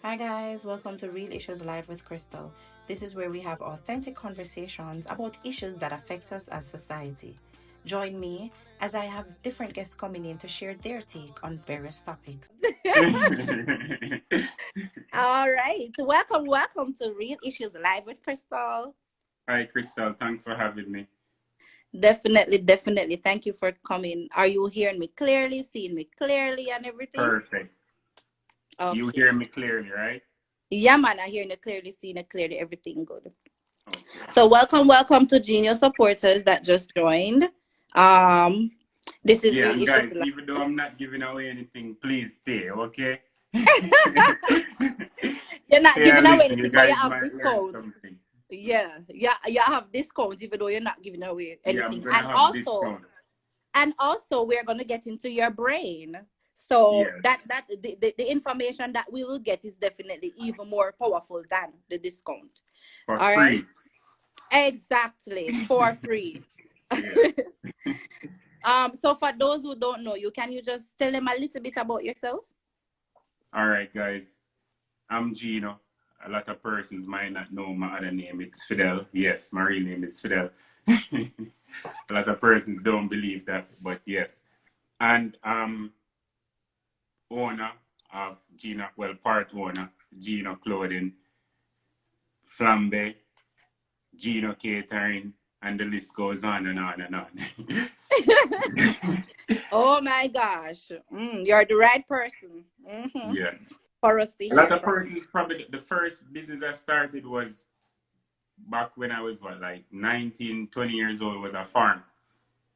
Hi, guys, welcome to Real Issues Live with Crystal. This is where we have authentic conversations about issues that affect us as society. Join me as I have different guests coming in to share their take on various topics. All right. Welcome to Real Issues Live with Crystal. Hi, Crystal. Thanks for having me. Definitely. Thank you for coming. Are you hearing me clearly, seeing me clearly, and everything? Perfect. You Okay. hear me clearly, right? Yeah, man, I hearing it clearly, seeing it clearly, everything good. Okay. So welcome to Genio supporters that just joined. Um, this is Yeah, Real and Issues guys, Live. even though I'm not giving away anything, please stay, okay? You're not Stay giving and away listen. You anything, but you guys have might learn discounts. something. Yeah, you have discounts even though you're not giving away Yeah, I'm anything. gonna have discount. And also we're going to get into your brain, so Yes, the information that we will get is definitely even more powerful than the discount. for All right, free. exactly, for free. Yeah. So for those who don't know you, can you just tell them a little bit about yourself? All right, guys. I'm Gino. A lot of persons might not know my other name. It's Fidel. Yes, my real name is Fidel. A lot of persons don't believe that, but yes. And owner of Gino, well, part owner, Gino Clothing, Flambe, Gino Catering, and the list goes on and on and on. Oh my gosh, you're the right person, Yeah. for us to A lot hear of from. persons probably, the first business I started was back when I was, what, like 19, 20 years old, was a farm.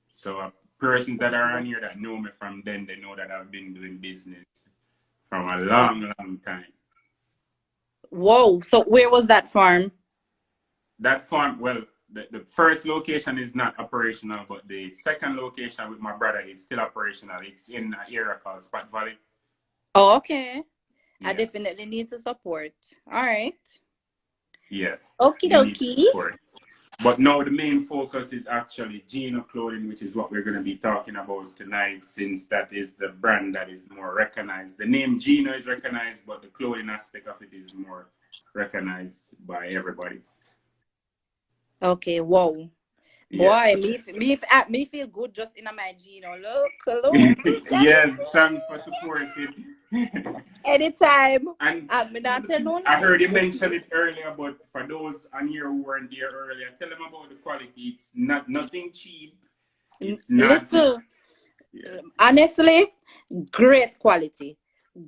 So persons that are on here that know me from then, they know that I've been doing business from a Oh, long, long time. whoa, so where was that farm? That farm, well, the first location is not operational, but the second location with my brother is still operational. It's in an area called Spot Valley. Oh, okay. I Yeah. definitely need to support. All right. Yes. Okie You need to dokie. support. But now the main focus is actually Gino Clothing, which is what we're going to be talking about tonight, since that is the brand that is more recognized. The name Gino is recognized, but the clothing aspect of it is more recognized by everybody. Okay, whoa. Yes. Boy, me feel good just in my Gino. Look. Yes, thanks for supporting. Anytime. And Me not tell no I lie. heard you mention it earlier, but for those on here who weren't there earlier, tell them about the quality. It's not nothing cheap. It's not. Listen, Yeah. honestly, great quality.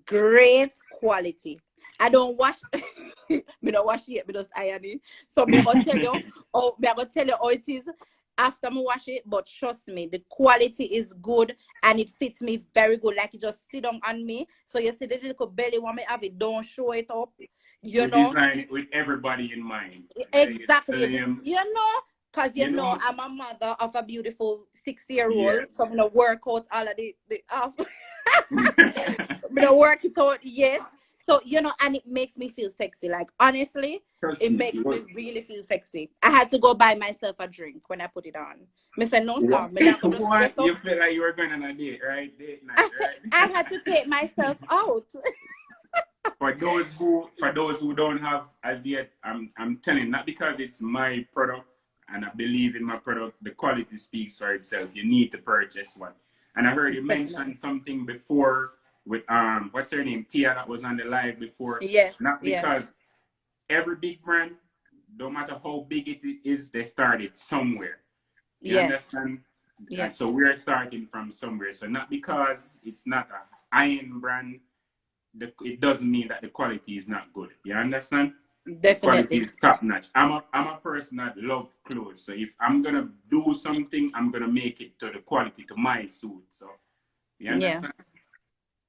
Great quality. I don't wash me don't wash it, me just iron it. So me I gonna tell you how it is after me wash it, but trust me, the quality is good and it fits me very good. Like it just sit down on me. So you see the little belly want me have it, don't show it up. You We know? design it with everybody in mind. Exactly. Telling them, Because you know, I'm a mother of a beautiful 6-year-old. So yes. I'm gonna work out all of the I'm gonna work it out yet. So and it makes me feel sexy. Like honestly, Trust it me. makes me really feel sexy. I had to go buy myself a drink when I put it on. Me say no, sir. Me not gonna What? dress up. You feel like you were going on a date, right? Date night, I right? had to take myself out. For those who don't have as yet, I'm telling, not because it's my product and I believe in my product, the quality speaks for itself. You need to purchase one. And I heard you mention Definitely. something before with what's her name? Tia, that was on the live before. Yes. Not Yes. because every big brand, no matter how big it is, they started somewhere. You Yes. understand? And Yes. so we're starting from somewhere. So not because it's not a iron brand, it doesn't mean that the quality is not good. You understand? The quality Definitely. is top notch. I'm a person that love clothes. So if I'm gonna do something, I'm gonna make it to the quality to my suit. So you Yeah. understand?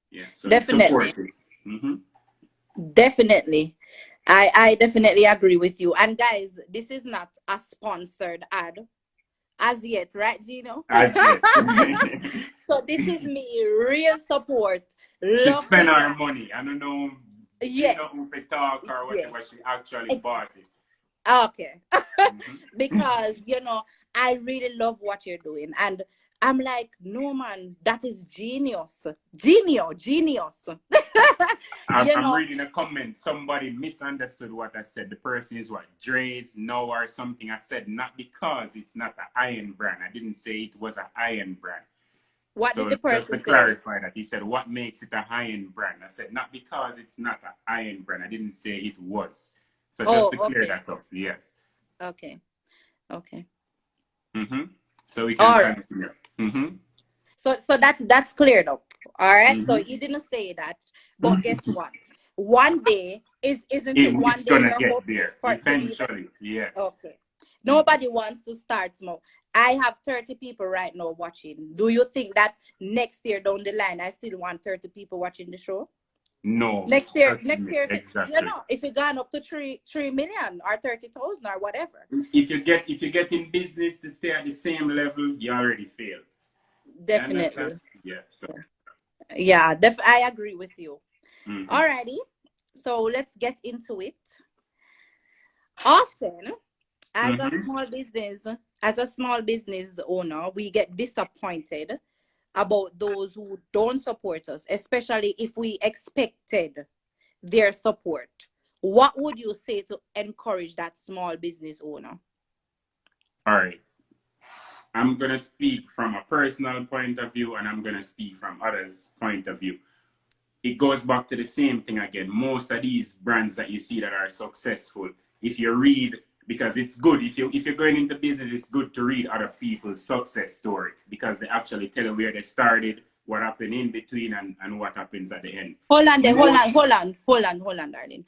Yeah. So it's Definitely. supportive. Mm-hmm. Definitely. I definitely agree with you. And guys, this is not a sponsored ad as yet, right, Gino? As yet. So this is me, real support. She Love the spent her brand. money. I don't know, Yeah, if it talk or yeah, whatever. She actually bought exactly. it. Okay. Mm-hmm. Because I really love what you're doing. And I'm like, no man, that is genius. Genius. You I'm know, reading a comment. Somebody misunderstood what I said. The person is what? Dre's No or something. I said not because it's not an iron brand. I didn't say it was an iron brand. what did So the just to person say? clarify that, he said, what makes it a high-end brand? I said, not because it's not a high-end brand. I didn't say it was. So just Oh, to clear okay. that up, yes. Okay. Okay. Mm-hmm. So we can All right. continue. Mm-hmm. So that's cleared up. All right. So Mm-hmm. you didn't say that, but guess what? One day isn't it one It's day gonna you're get hoping there for it to be there? eventually. Yes. Okay. Mm-hmm. Nobody wants to start small. I have 30 people right now watching. Do you think that next year down the line I still want 30 people watching the show? No, trust Next me, year, exactly. if it gone up to 3 million or 30,000 or whatever. If you get in business to stay at the same level, you already failed. You understand? Definitely. Yeah. So. Yeah, I agree with you. Mm-hmm. Alrighty. So let's get into it. Often, as a Mm-hmm. small business, as a small business owner, we get disappointed about those who don't support us, especially if we expected their support. What would you say to encourage that small business owner? All right. I'm going to speak from a personal point of view and I'm going to speak from others' point of view. It goes back to the same thing again. Most of these brands that you see that are successful, if you read, because it's good, if you're going into business, it's good to read other people's success story because they actually tell you where they started, what happened in between, and what happens at the end. Hold on there, Most, hold on, darling.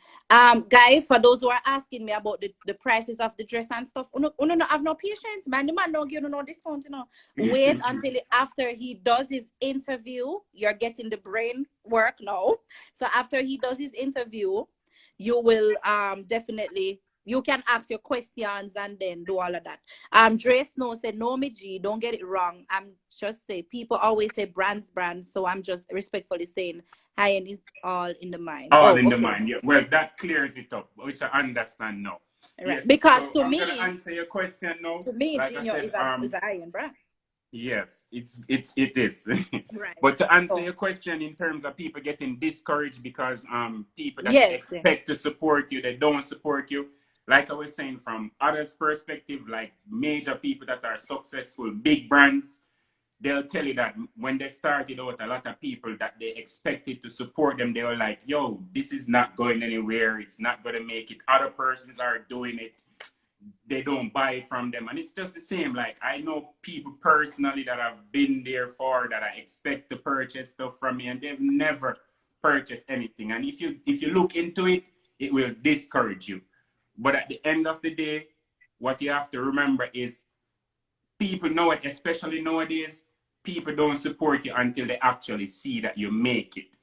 Guys, for those who are asking me about the prices of the dress and stuff, uno no have no patience, man. The man don't give you no discount, you know. Wait until after he does his interview. You're getting the brain work now. So after he does his interview, you will definitely you can ask your questions and then do all of that. Dre Snow said, no, me G, don't get it wrong. I'm just say people always say brands. So I'm just respectfully saying high end is all in the mind. all Oh, in the okay. mind. Yeah. Well, that clears it up, which I understand now. Right. Yes. Because So I'm gonna answer your question now. to me, Like I Genio said, is a high end brand. yes, it is. Right. But to answer So your question in terms of people getting discouraged because people that you yes. expect to support you, they don't support you. Like I was saying, from others' perspective, like major people that are successful, big brands, they'll tell you that when they started out, a lot of people that they expected to support them, they were like, yo, this is not going anywhere. It's not going to make it. Other persons are doing it. They don't buy from them. And it's just the same. Like, I know people personally that have been there for that I expect to purchase stuff from me, and they've never purchased anything. And if you look into it, it will discourage you. But at the end of the day, what you have to remember is people know it, especially nowadays, people don't support you until they actually see that you make it.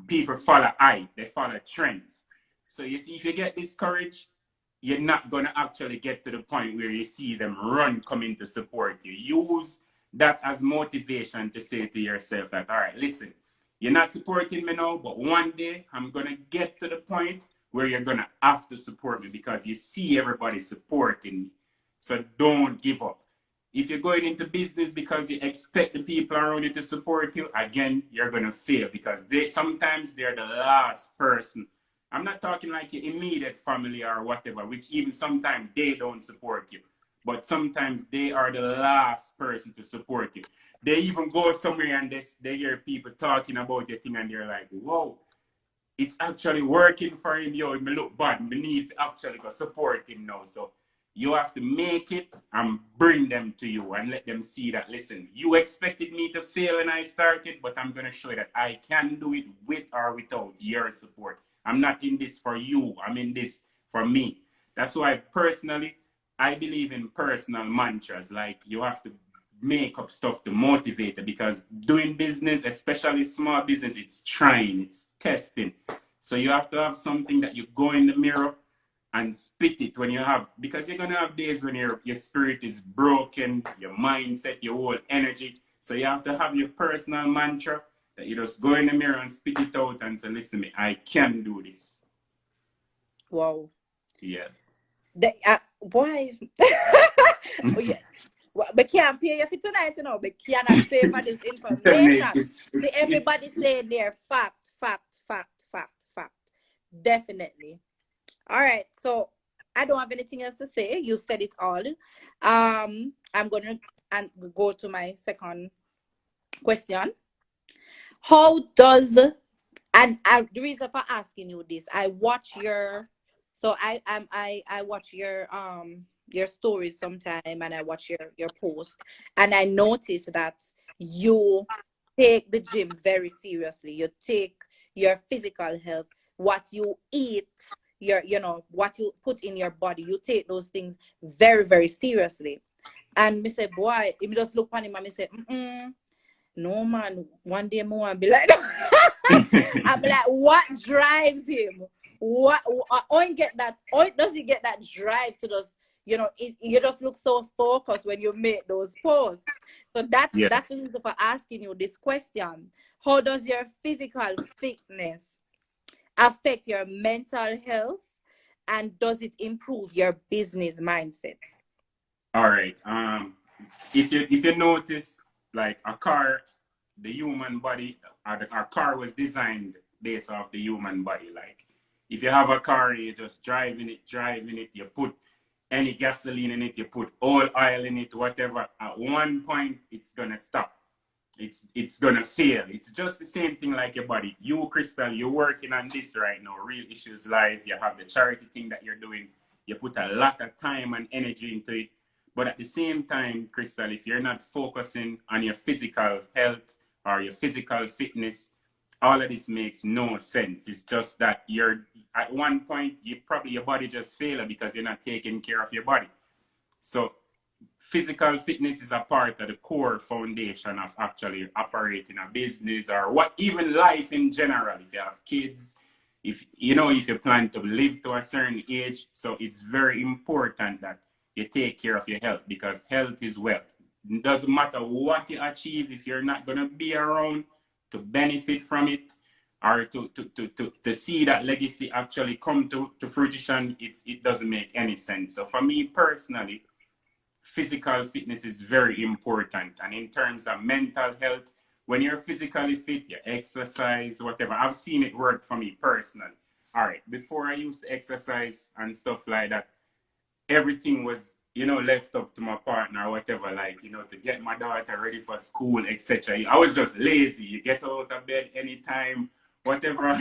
People follow hype, they follow trends. So you see, if you get discouraged, you're not gonna actually get to the point where you see them run coming to support you. Use that as motivation to say to yourself that, all right, listen, you're not supporting me now, but one day I'm gonna get to the point where you're gonna have to support me because you see everybody supporting me. So don't give up. If you're going into business because you expect the people around you to support you, again, you're going to fail because sometimes they're the last person. I'm not talking like your immediate family or whatever, which even sometimes they don't support you. But sometimes they are the last person to support you. They even go somewhere and they hear people talking about your thing and they're like, whoa, it's actually working for him. Yo, it may look bad. We need to actually go support him now. So you have to make it and bring them to you and let them see that, listen, you expected me to fail when I started, but I'm going to show you that I can do it with or without your support. I'm not in this for you. I'm in this for me. That's why personally, I believe in personal mantras. Like you have to make up stuff to motivate it because doing business, especially small business, it's trying, it's testing. So you have to have something that you go in the mirror and spit it when you have, because you're gonna have days when your spirit is broken, your mindset, your whole energy. So you have to have your personal mantra that you just go in the mirror and spit it out and say, listen, me, I can do this. Wow. Yes. Why? Oh, yeah. We can't pay you for tonight, you know. We cannot pay for this information. See, everybody saying there, fact, fact, fact, fact, fact. Definitely. All right. So I don't have anything else to say. You said it all. I'm gonna go to my second question. How does the reason for asking you this, I watch your I watch your stories sometime, and I watch your post, and I notice that you take the gym very seriously. You take your physical health, what you eat, what you put in your body. You take those things very, very seriously. And me say, boy, if you just look on him and me say, no man, one day more and be like I'm like, what drives him? What how does he get that drive to just, you just look so focused when you make those posts. So that's the reason for asking you this question. How does your physical fitness affect your mental health, and does it improve your business mindset? All right. If you notice, like a car, the human body, our car was designed based off the human body. Like, if you have a car, you just driving it, you put any gasoline in it, you put oil in it, whatever. At one point, it's gonna stop. It's gonna fail. It's just the same thing like your body. You, Crystal, you're working on this right now. Real Issues Live. You have the charity thing that you're doing. You put a lot of time and energy into it. But at the same time, Crystal, if you're not focusing on your physical health or your physical fitness, all of this makes no sense. It's just that you're at one point, your body just failed because you're not taking care of your body. So physical fitness is a part of the core foundation of actually operating a business, or what, even life in general. If you have kids, if you plan to live to a certain age, so it's very important that you take care of your health, because health is wealth. It doesn't matter what you achieve if you're not going to be around to benefit from it, or to see that legacy actually come to fruition. It doesn't make any sense. So for me personally, physical fitness is very important. And in terms of mental health, when you're physically fit, you exercise, whatever. I've seen it work for me personally. All right, before I used to exercise and stuff like that, everything was, left up to my partner or whatever, like, to get my daughter ready for school, etc. I was just lazy. You get out of bed anytime, whatever.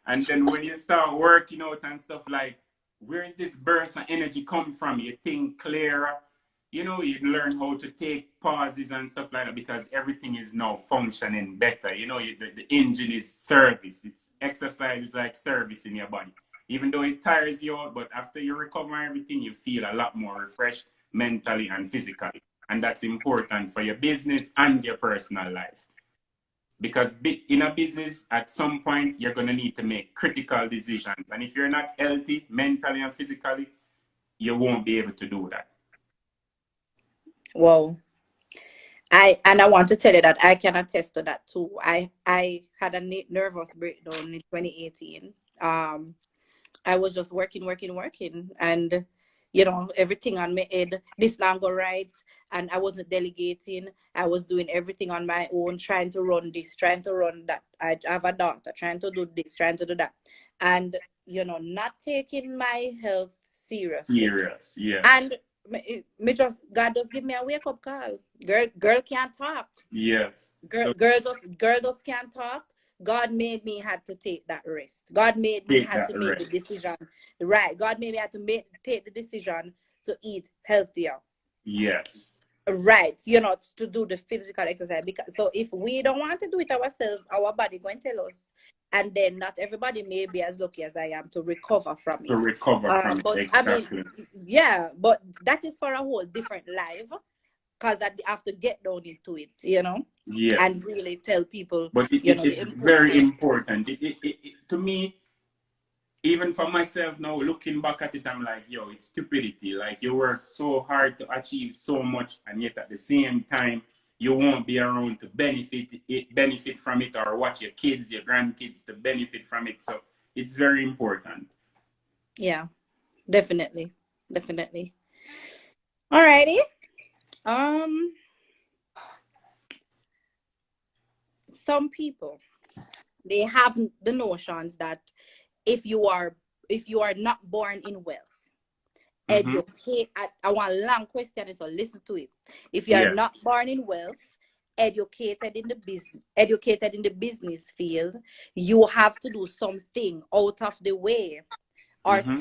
And then when you start working out and stuff, like, where is this burst of energy come from? You think clearer. You learn how to take pauses and stuff like that, because everything is now functioning better. The engine is service. It's exercise is like service in your body. Even though it tires you out, but after you recover everything, you feel a lot more refreshed mentally and physically. And that's important for your business and your personal life. Because in a business, at some point, you're going to need to make critical decisions. And if you're not healthy mentally and physically, you won't be able to do that. Wow. I want to tell you that I can attest to that too. I had a nervous breakdown in 2018. I was just working, and everything on my head. This not go right, and I wasn't delegating. I was doing everything on my own, trying to run this, trying to run that. I have a daughter, trying to do this, trying to do that, and not taking my health seriously. Serious, yeah. And God just give me a wake up call. Girl can't talk. Yes. Girl just can't talk. God made me had to take that risk. God made me had to make the decision. Right. God made me had to take the decision to eat healthier. Yes. Right. To do the physical exercise. So if we don't want to do it ourselves, our body going to tell us. And then not everybody may be as lucky as I am to recover from it. But exactly. Yeah, but that is for a whole different life, because I have to get down into it, Yes. and really tell people. But it's very important. To me, even for myself now, looking back at it, I'm like, yo, it's stupidity. Like, you work so hard to achieve so much, and yet at the same time, you won't be around to benefit from it, or watch your kids, your grandkids to benefit from it. So it's very important. Yeah, definitely. Alrighty. Um, some people, they have the notions that if you are not born in wealth, Mm-hmm. educate. I want a long question, so listen to it. If you are Yeah. not born in wealth, educated in the business field, you have to do something out of the way, or Mm-hmm.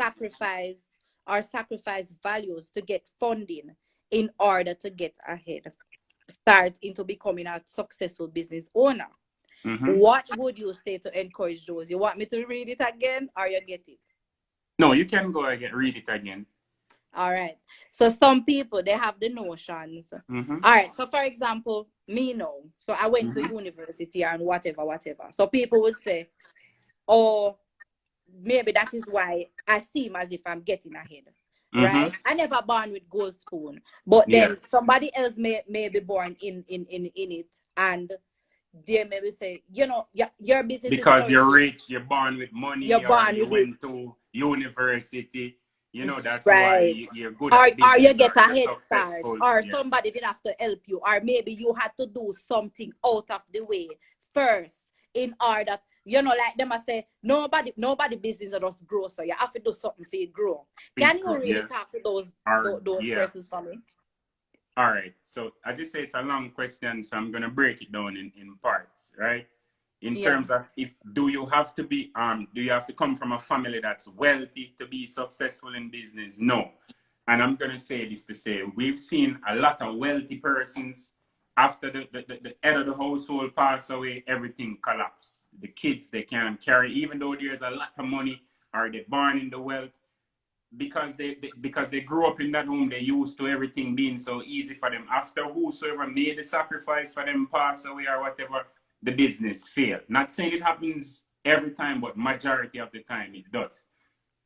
sacrifice values to get funding in order to get ahead, start into becoming a successful business owner. Mm-hmm. What would you say to encourage those? You want me to read it again, or you get it? No, you can go again. Read it again. All right. So some people, they have the notions. Mm-hmm. All right. So for example, me now. So I went to Mm-hmm. university and whatever, whatever. So people would say, oh, maybe that is why I seem as if I'm getting ahead. Mm-hmm. Right? I never born with gold spoon. But Yeah. then somebody else may be born in it, and they maybe say, your business is Because you're flourishing. rich, you're born with You're money, or born you with it. went to university. You know, that's why Right. you're good Or at you business get or a you're head start, successful. or Yeah. somebody did have to help you, or maybe you had to do something out of the way first in order, like them I say, nobody business just grow, so you have to do something for you grow. Can you really Yeah. talk to those Or those yeah. persons for me? All right. So as you say, it's a long question, so I'm gonna break it down in parts, right? In Yeah. terms of if do you have to come from a family that's wealthy to be successful in business? No. And I'm gonna say this to say we've seen a lot of wealthy persons after the head of the household pass away, everything collapse. The kids they can't carry, even though there's a lot of money or they're born in the wealth, because they grew up in that home, they used to everything being so easy for them. After whosoever made the sacrifice for them pass away or whatever, the business failed. Not saying it happens every time, but majority of the time it does.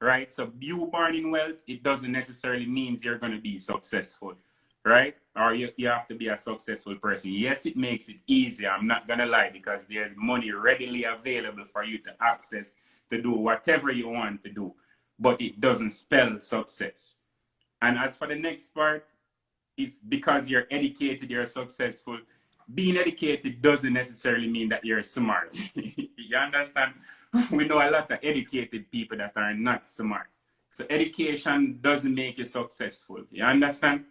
Right? So you born in wealth, it doesn't necessarily mean you're gonna be successful. Right? Or you have to be a successful person. Yes, it makes it easier. I'm not gonna lie, because there's money readily available for you to access to do whatever you want to do, but it doesn't spell success. And as for the next part, if because you're educated, you're successful, being educated doesn't necessarily mean that you're smart. You understand? We know a lot of educated people that are not smart. So education doesn't make you successful. You understand?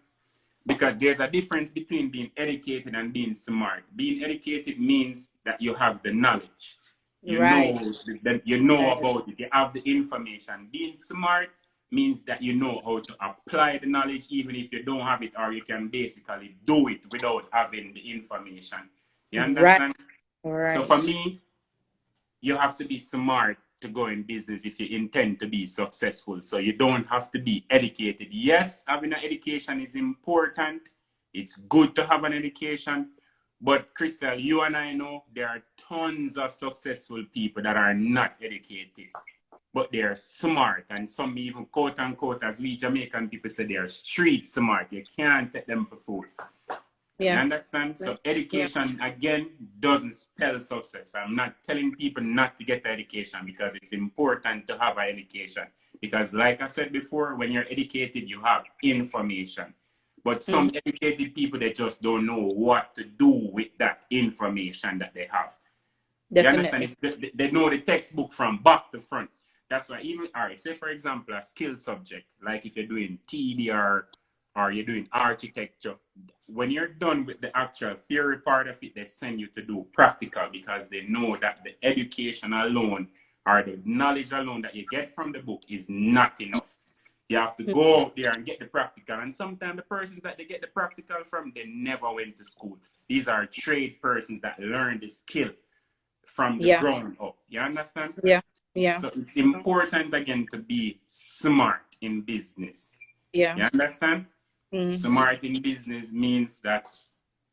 Because there's a difference between being educated and being smart. Being educated means that you have the knowledge. You Right. know that you know Right. about it. You have the information. Being smart means that you know how to apply the knowledge even if you don't have it, or you can basically do it without having the information. You Right. understand? So for Right. me, you have to be smart to go in business if you intend to be successful. So you don't have to be educated. Yes, having an education is important. It's good to have an education. But Crystal, you and I know there are tons of successful people that are not educated, but they're smart. And some even quote unquote, as we Jamaican people say, they're street smart. You can't take them for food. You Yeah. understand? So Yeah. education again doesn't spell success. I'm not telling people not to get education, because it's important to have an education. Because like I said before, when you're educated, you have information. But some Mhm. educated people, they just don't know what to do with that information that they have. You understand? Definitely. They know the textbook from back to front. That's why even, all right, say for example, a skill subject, like if you're doing TDR or you're doing architecture, when you're done with the actual theory part of it, they send you to do practical, because they know that the education alone or the knowledge alone that you get from the book is not enough. You have to go out there and get the practical. And sometimes the persons that they get the practical from, they never went to school. These are trade persons that learn the skill from the Yeah. ground up. You understand? Yeah. Yeah. So it's important again to be smart in business. Yeah. You understand? Mm-hmm. Smart in business means that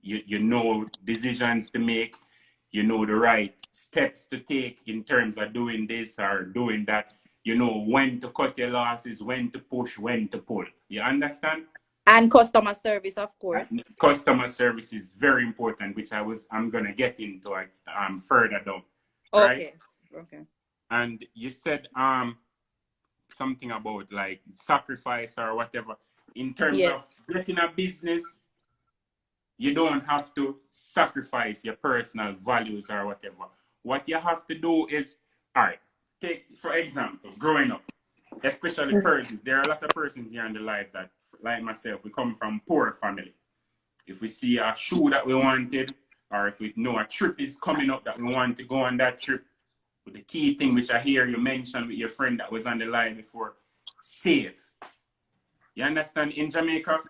you know decisions to make, you know the right steps to take in terms of doing this or doing that. You know when to cut your losses, when to push, when to pull. You understand? And customer service, of course. Customer service is very important, which I'm gonna get into further down, right? Okay. Okay. And you said something about like sacrifice or whatever. In terms Yes. of getting a business, you don't have to sacrifice your personal values or whatever. What you have to do is, all right, take, for example, growing up, especially persons, there are a lot of persons here in the life that, like myself, we come from poor family. If we see a shoe that we wanted, or if we know a trip is coming up that we want to go on that trip, the key thing which I hear you mention with your friend that was on the line before, save. You understand? In Jamaica,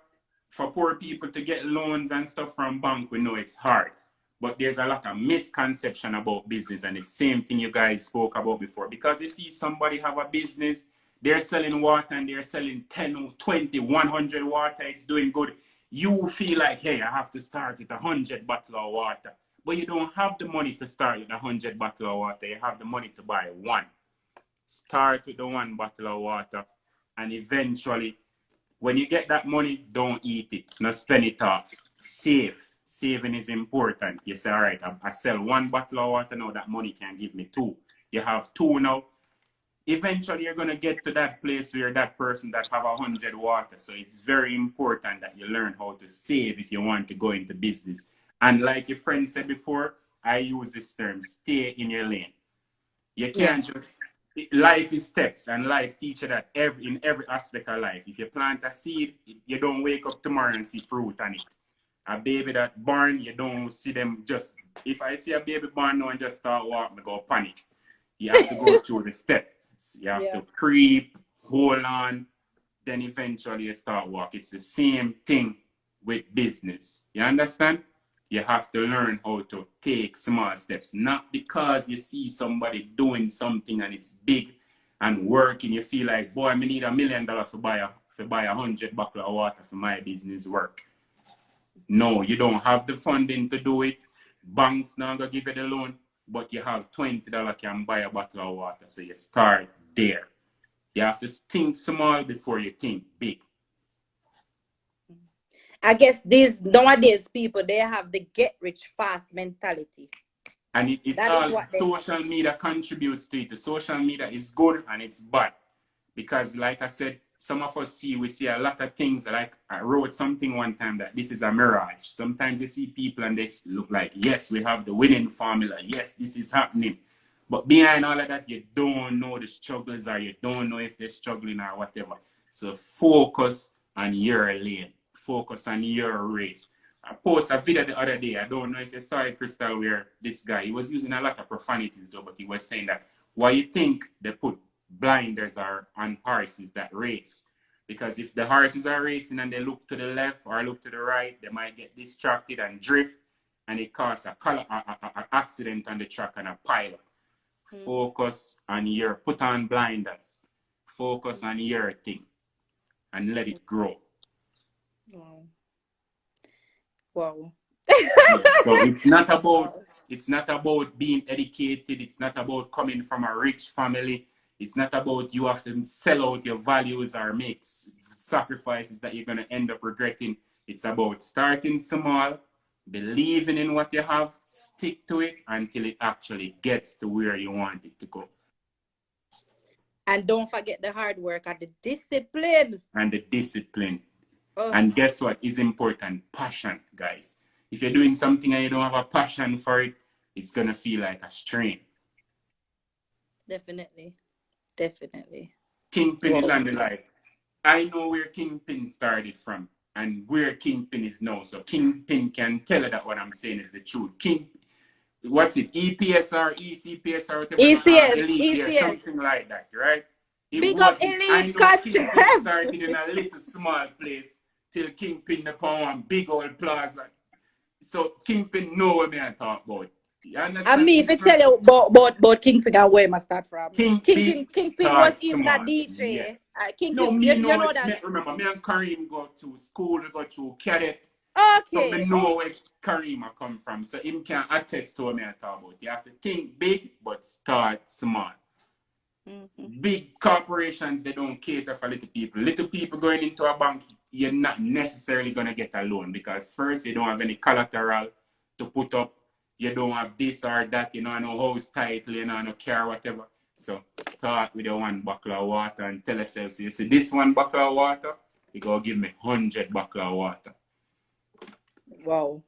for poor people to get loans and stuff from bank, we know it's hard. But there's a lot of misconception about business, and the same thing you guys spoke about before. Because you see somebody have a business, they're selling water and they're selling 10, 20, 100 water, it's doing good. You feel like, hey, I have to start with 100 bottle of water. But you don't have the money to start with 100 bottle of water. You have the money to buy one. Start with the one bottle of water, and eventually, when you get that money, don't eat it. Not spend it off. Save. Saving is important. You say, all right, I sell one bottle of water now, that money can give me two. You have two now. Eventually, you're going to get to that place where that person that have 100 water. So it's very important that you learn how to save if you want to go into business. And like your friend said before, I use this term, stay in your lane. You can't just, life is steps, and life teaches that in every aspect of life. If you plant a seed, you don't wake up tomorrow and see fruit on it. A baby that born, you don't see them just, if I see a baby born now and just start walking, I go panic. You have to go through the steps. You have to creep, hold on, then eventually you start walking. It's the same thing with business. You understand? You have to learn how to take small steps. Not because you see somebody doing something and it's big and working, you feel like, boy, I need $1 million to buy 100 bottle of water for my business work. No, you don't have the funding to do it. Banks not gonna give you the loan, but you have $20 can buy a bottle of water. So you start there. You have to think small before you think big. I guess these nowadays people, they have the get rich fast mentality. And it's That is all what they social media contributes to it. The social media is good and it's bad. Because like I said, some of us we see a lot of things. Like I wrote something one time that this is a mirage. Sometimes you see people and they look like, yes, we have the winning formula. Yes, this is happening. But behind all of that, you don't know the struggles, or you don't know if they're struggling or whatever. So focus on your lane. Focus on your race. I posted a video the other day. I don't know if you saw it, Crystal, where this guy, he was using a lot of profanities though, but he was saying that why you think they put blinders are on horses that race? Because if the horses are racing and they look to the left or look to the right, they might get distracted and drift, and it causes a accident on the track and a pileup. Focus on your, put on blinders. Focus on your thing and let it grow. Wow. Yeah. So it's not about being educated. It's not about coming from a rich family. It's not about you have to sell out your values or make sacrifices that you're going to end up regretting. It's about starting small, believing in what you have, stick to it until it actually gets to where you want it to go. And don't forget the hard work and the discipline. And guess what is important? Passion, guys. If you're doing something and you don't have a passion for it, it's going to feel like a strain. Definitely. Kingpin is on the line. I know where Kingpin started from and where Kingpin is now. So Kingpin can tell her that what I'm saying is the truth. What's it? EPS or ECPS or whatever? ECS. Something like that, right? Big up Elite Concept. Kingpin started in a little small place till Kingpin upon one big old plaza. So Kingpin know what I talk about. You understand? And me, if I tell you about Kingpin and where I start from. Kingpin was even a DJ. Yeah. Kingpin, you know that. Remember, me and Kareem go to school, we go to cadet. Okay. So me know where Kareem come from. So him can attest to what I talk about. You have to think big, but start small. Big corporations, they don't cater for little people. Little people going into a bank, you're not necessarily going to get a loan because first, you don't have any collateral to put up. You don't have this or that. You don't have no house title. You don't have no car, whatever. So start with your one bottle of water and tell yourself, so you see this one bottle of water, he go give me 100 bottle of water. Wow.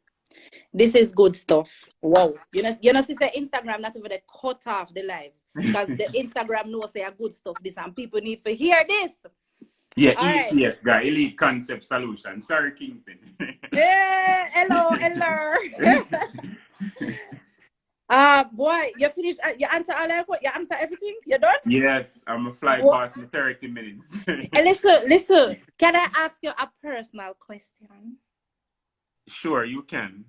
This is good stuff. Wow. You know, sister Instagram not even cut off the live. Because the Instagram knows say a good stuff this and people need to hear this. Yeah, All right. ECS guy, Elite Concept Solution. Sorry, Kingpin. Hey, hello. Boy, you finished. You answer all that. You answer everything. You done? Yes, I'm a fly What? past me 30 minutes. Listen. Can I ask you a personal question? Sure, you can.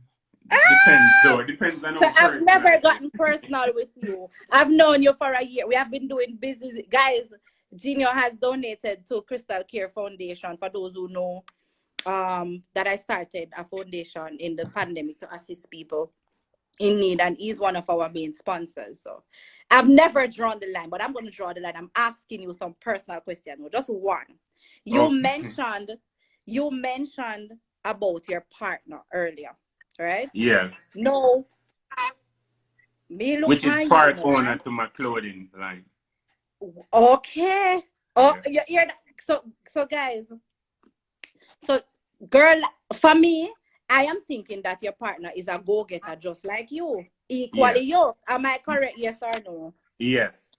Depends though. Depends on So how I've personal never it is. gotten personal with you. I've known you for a year. We have been doing business. Guys, Genio has donated to Crystal Care Foundation, for those who know, that I started a foundation in the pandemic to assist people in need, and he's one of our main sponsors. So I've never drawn the line, but I'm going to draw the line. I'm asking you some personal questions, just one. You mentioned about your partner earlier, right? Yeah. No, me look Which is on you part now. owner to my clothing line. Okay. Oh, Yeah. you're so guys. So, girl, for me, I am thinking that your partner is a go-getter just like you, equally Yeah. yoked. Am I correct? Yes or no? Yes.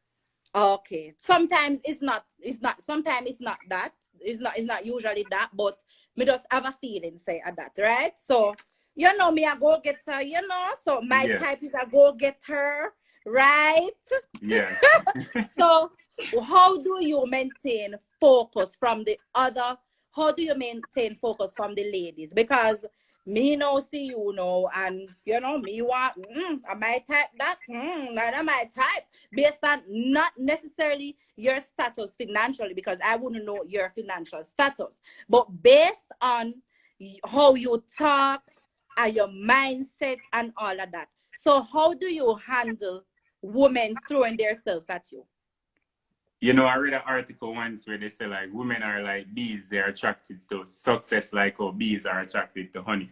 Okay. Sometimes it's not. Sometimes it's not that. It's not usually that. But me just have a feeling say at that, right? So you know me a go-getter. You know, so my Yeah. type is a go-getter, right? Yeah. So how do you maintain focus from the other? How do you maintain focus from the ladies? Because me now see you know, and you know me want I might type that that I might type based on not necessarily your status financially, because I wouldn't know your financial status, but based on how you talk and your mindset and all of that. So how do you handle women throwing themselves at you? You know, I read an article once where they say like women are like bees, they're attracted to success like how bees are attracted to honey.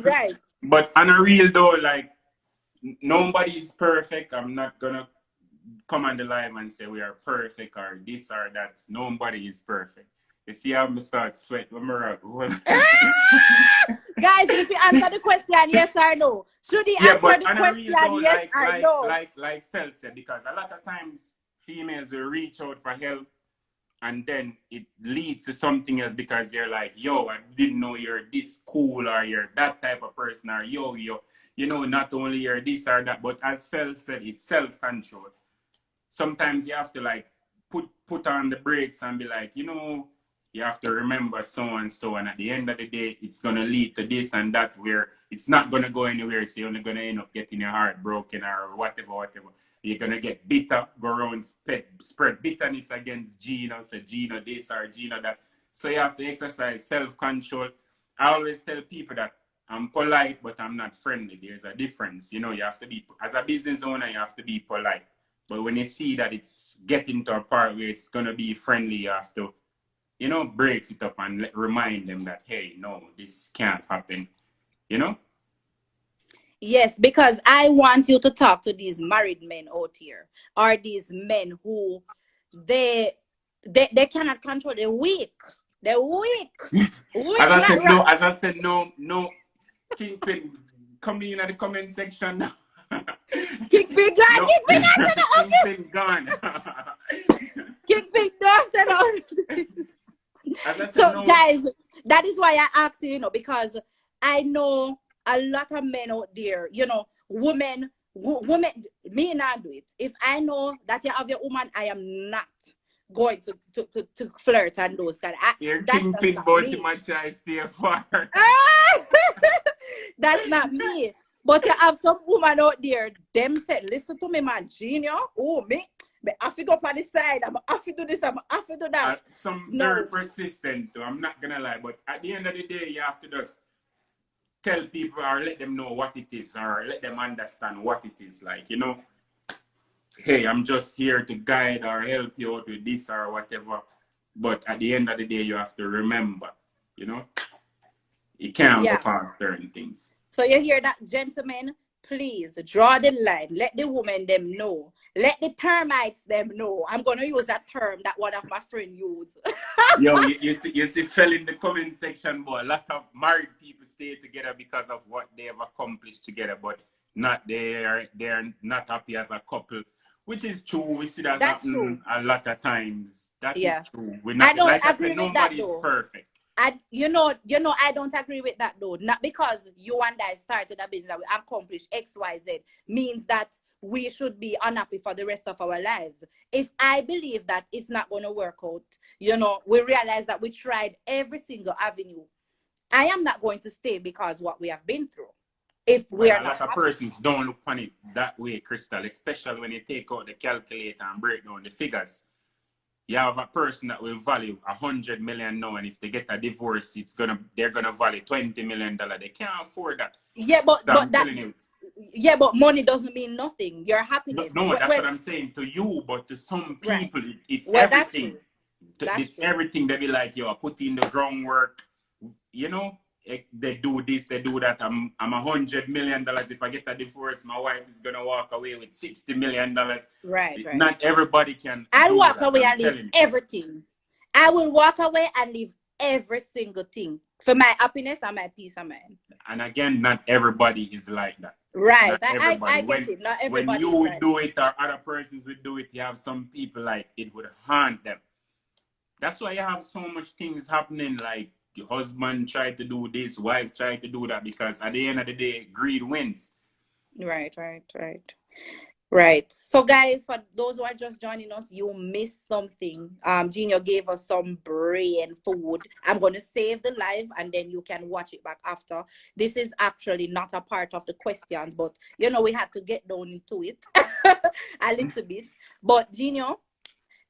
Right. But on a real though, like nobody's perfect. I'm not gonna come on the live and say we are perfect or this or that. Nobody is perfect. You see how I start sweat when Guys, if you answer the question yes or no, should he Yeah, answer but the on a question real though, yes or no? like Fel said, because a lot of times females will reach out for help and then it leads to something else because they're like, yo, I didn't know you're this cool or you're that type of person or yo, you know, not only you're this or that, but as Fel said, it's self-control. Sometimes you have to like put on the brakes and be like, you know, you have to remember so and so, and at the end of the day, it's gonna lead to this and that, where it's not gonna go anywhere. So you're only gonna end up getting your heart broken or whatever. You're gonna get bitter, go around spread bitterness against Gino, so Gino this or Gino that. So you have to exercise self-control. I always tell people that I'm polite, but I'm not friendly. There's a difference. You know, you have to be, as a business owner, you have to be polite. But when you see that it's getting to a part where it's gonna be friendly, you have to, you know, breaks it up and remind them that, hey, no, this can't happen. You know? Yes, because I want you to talk to these married men out here, or these men who they they cannot control. They're weak. They're weak. Weak, not right. As I said, no, Kingpin, come in the comment section now. Kick me, God, No, kick me, that's okay. Kingpin gone. Kick me, that's As I said, So, no. guys, that is why I asked you, you know, because I know a lot of men out there, you know, women, me not do it. If I know that you have your woman, I am not going to flirt and those kind. Your That's just Kingpin not boy to me. my child stay far. That's not me. But you have some woman out there, them said, listen to me, man, Genio. Oh, me. I have to go up on the side. I'm have to do this. I'm have to do that. Some No. very persistent too. I'm not gonna lie, but at the end of the day, you have to just tell people or let them know what it is or let them understand what it is like. You know, hey, I'm just here to guide or help you out with this or whatever. But at the end of the day, you have to remember, you know, you can't go past certain things. So you hear that, gentlemen? please draw the line. Let the women them know. Let the termites them know. I'm gonna use that term that one of my friends used. Yo, you see, fell in the comment section, but a lot of married people stay together because of what they have accomplished together, but not they're not happy as a couple, which is true. We see that That's true. happen a lot of times. That is Yeah. true. We're I not, don't like I agree said, with that nobody is though. perfect. I don't agree with that though. Not because you and I started a business that we accomplished XYZ means that we should be unhappy for the rest of our lives. If I believe that it's not going to work out, we realize that we tried every single avenue. I am not going to stay because what we have been through. If we Well, are a not lot of happy. persons don't look on it that way, Crystal, especially when you take out the calculator and break down the figures. You have a person that will value 100 million now, and if they get a divorce, they're gonna value $20 million. They can't afford that. Yeah, So I'm telling you. Yeah, but money doesn't mean nothing. Your happiness. No, that's Well, what I'm saying to you, but to some right. people, it's Well, that's everything. true. That's It's true. everything. They be like, yo, I put in the groundwork. They do this, they do that. I'm $100 million. If I get a divorce, my wife is gonna walk away with $60 million. Right. Not everybody can I'll do walk that. away I'm and leave telling you. everything. I will walk away and leave every single thing for my happiness and my peace of mind. And again, not everybody is like that. Right. Not I everybody. get it. Not When everybody you is would like do it or other persons would do it, you have some people like it would haunt them. That's why you have so much things happening, like your husband tried to do this, wife tried to do that, because at the end of the day, greed wins. Right. So guys, for those who are just joining us, you missed something. Genio gave us some brain food. I'm gonna save the live and then you can watch it back after. This is actually not a part of the questions, but we had to get down into it a little bit. But Genio,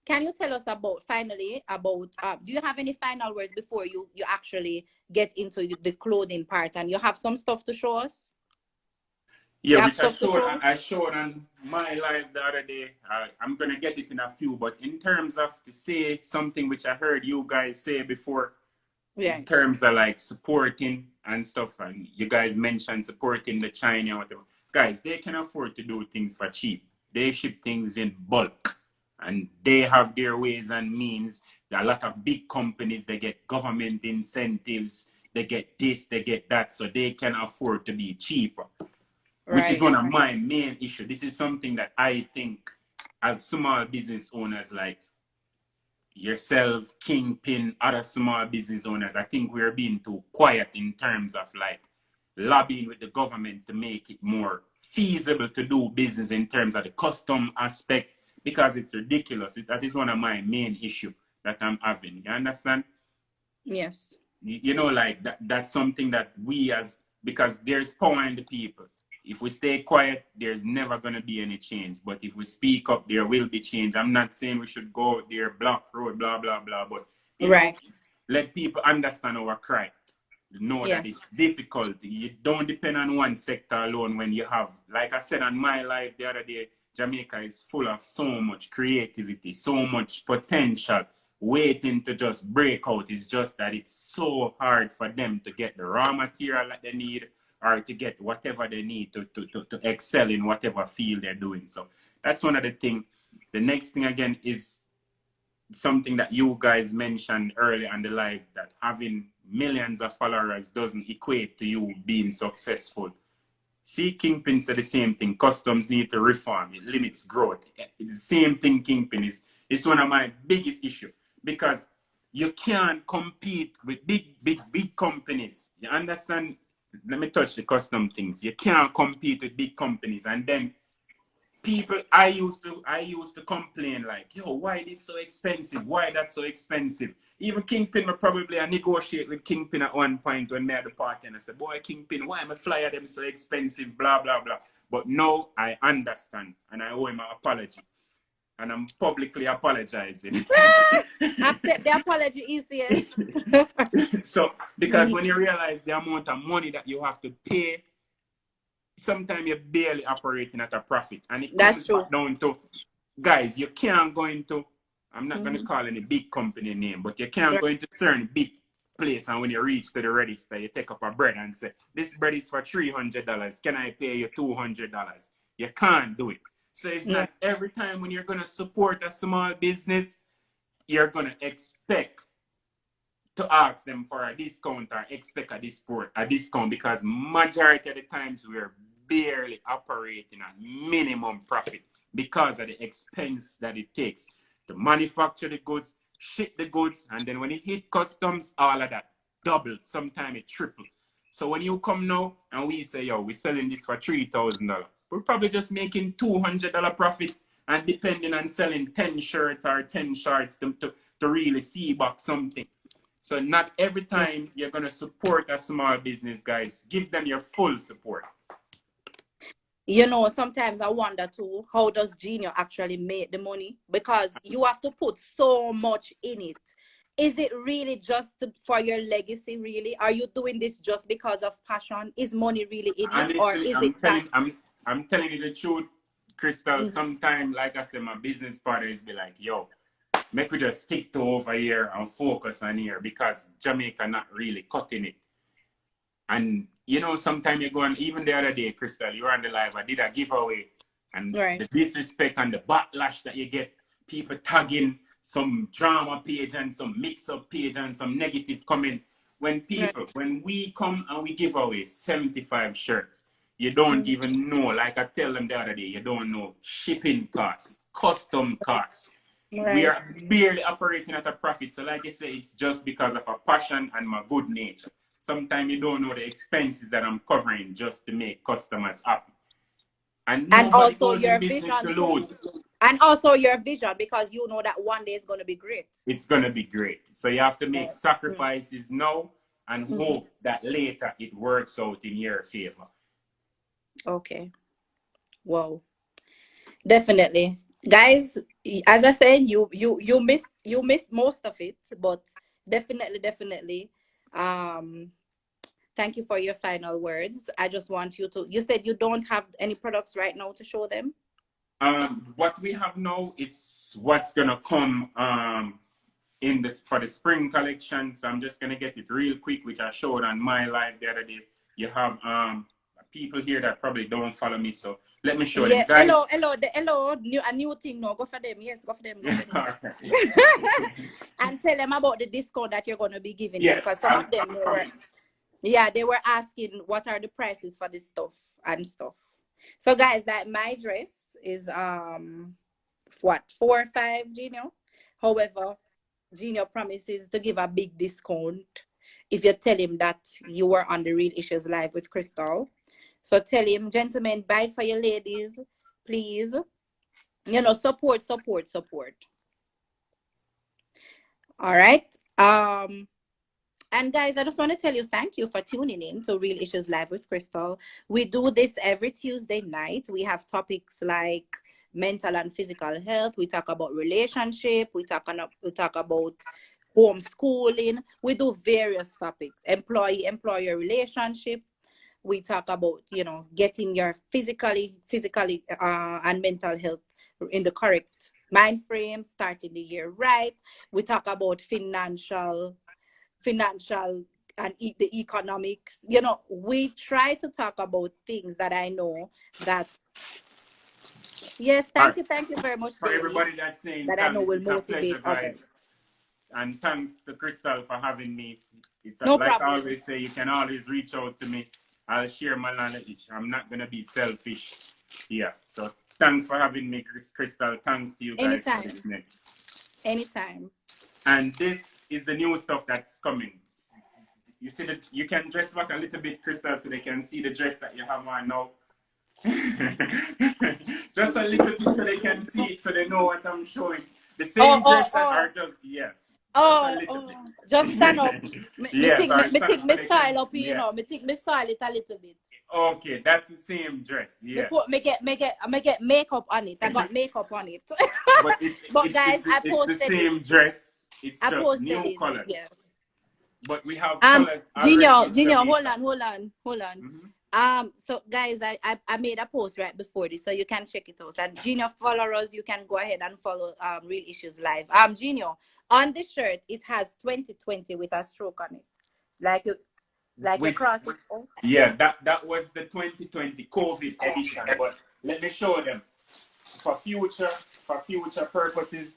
can you tell us finally about do you have any final words before you actually get into the clothing part, and you have some stuff to show us? Yeah, You have which I stuff to showed. show us? I showed on my live the other day. I'm gonna get it in a few, but in terms of to say something which I heard you guys say before, in Right. terms of like supporting and stuff, and you guys mentioned supporting the China or whatever. Guys, they can afford to do things for cheap. They ship things in bulk, and they have their ways and means. There are a lot of big companies. They get government incentives. They get this. They get that, so they can afford to be cheaper, which is Right. one of my main issues. This is something that I think as small business owners like yourself, Kingpin, other small business owners, I think we're being too quiet in terms of like lobbying with the government to make it more feasible to do business in terms of the custom aspect, because it's ridiculous. That is one of my main issue that I'm having. You understand? Yes. Like that's something that because there's power in the people. If we stay quiet, there's never going to be any change. But if we speak up, there will be change. I'm not saying we should go out there, block road, blah, blah, blah. But, Right. let people understand our cry. Know that Yes. it's difficult. You don't depend on one sector alone when you have, like I said on my live the other day, Jamaica is full of so much creativity, so much potential waiting to just break out. It's just that it's so hard for them to get the raw material that they need, or to get whatever they need to excel in whatever field they're doing. So that's one of the things. The next thing again is something that you guys mentioned earlier on the live, that having millions of followers doesn't equate to you being successful. See, Kingpin said the same thing. Customs need to reform. It limits growth. It's the same thing Kingpin is. It's one of my biggest issues, because you can't compete with big companies. You understand? Let me touch the custom things. You can't compete with big companies. And then people, I used to complain like, yo, why this so expensive? Why that so expensive? Even Kingpin, I negotiate with Kingpin at one point when me at the party, and I said, boy, Kingpin, why am I flyer them so expensive? Blah, blah, blah. But now I understand, and I owe him an apology. And I'm publicly apologizing. Accept the apology, easiest. So, because when you realize the amount of money that you have to pay, sometimes you're barely operating at a profit. And it comes back down to, guys, you can't go into, I'm not going to call any big company name, but you can't go into certain big place, and when you reach to the register, you take up a bread and say, this bread is for $300. Can I pay you $200? You can't do it. So it's not every time when you're going to support a small business, you're going to expect to ask them for a discount or expect a discount, because majority of the times we're barely operating at minimum profit because of the expense that it takes to manufacture the goods, ship the goods, and then when it hit customs, all of that double, sometimes it triple. So when you come now and we say, yo, we're selling this for $3,000, we're probably just making $200 profit, and depending on selling 10 shirts or 10 shorts to really see back something. So not every time you're going to support a small business, guys. Give them your full support. You know, sometimes I wonder too, how does Genio actually make the money? Because you have to put so much in it. Is it really just for your legacy, really? Are you doing this just because of passion? Is money really in it? Honestly, Or is it that? I'm telling you the truth, Crystal. Sometimes, like I said, my business partners be like, yo, make we just stick to over here and focus on here, because Jamaica not really cutting it. And you know, sometimes you go on, even the other day, Crystal, you were on the live, I did a giveaway, and the disrespect and the backlash that you get, people tagging some drama page and some mix-up page and some negative comment. When we come and we give away 75 shirts, you don't even know, like I tell them the other day, you don't know shipping costs, custom costs. We are barely operating at a profit. So like I say, it's just because of a passion and my good nature. Sometimes you don't know the expenses that I'm covering just to make customers happy. And also your vision to lose. And also your vision, because you know that one day it's going to be great. It's going to be great. So you have to make sacrifices now and hope that later it works out in your favor. Okay. Wow. Definitely. Guys, as I said, you missed most of it, but definitely. Thank you for your final words. I just want you to, you said you don't have any products right now to show them? What we have now, it's what's gonna come in this for the spring collection. So I'm just gonna get it real quick, which I showed on my live the other day. You have people here that probably don't follow me, so let me show them. Guys. Hello, a new thing now. Go for them. Yes, go for them. And tell them about the discount that you're gonna be giving them, because some of them they were asking what are the prices for this stuff and stuff. So guys, that my dress is what, 4 or 5, Genio. However, Genio promises to give a big discount if you tell him that you were on the Real Issues Live with Crystal. So tell him, gentlemen, buy it for your ladies, please. You know, support. All right. And guys, I just want to tell you, thank you for tuning in to Real Issues Live with Crystal. We do this every Tuesday night. We have topics like mental and physical health. We talk about relationship. We talk about homeschooling. We do various topics, employee-employer relationship. We talk about, you know, getting your physically and mental health in the correct mind frame, starting the year right. We talk about financial and the economics. You know, we try to talk about things that I know that, yes, thank you very much for everybody that's saying that I know will motivate others. And thanks to Crystal for having me. It's no like problem. I always say, you can always reach out to me. I'll share my knowledge. I'm not gonna be selfish here. So thanks for having me, Crystal. Thanks to you guys for listening. Anytime. And this is the new stuff that's coming. You see that you can dress back a little bit, Crystal, so they can see the dress that you have on now. Just a little bit so they can see it, so they know what I'm showing. The same dress that are just, yes. Just stand up. Me take me style up, you know. Me take me style it a little bit. Okay, that's the same dress. Yeah. Me get makeup on it. I got makeup on it. But guys, I posted it's the same dress. It's just new colors. Yeah. But we have colors. Genio, hold on. So guys, I made a post right before this, so you can check it out. And Genio followers, you can go ahead and follow Real Issues Live. Genio, on the shirt it has 2020 with a stroke on it, like you Which, cross it. Oh, yeah, that was the 2020 COVID edition. But let me show them for future purposes.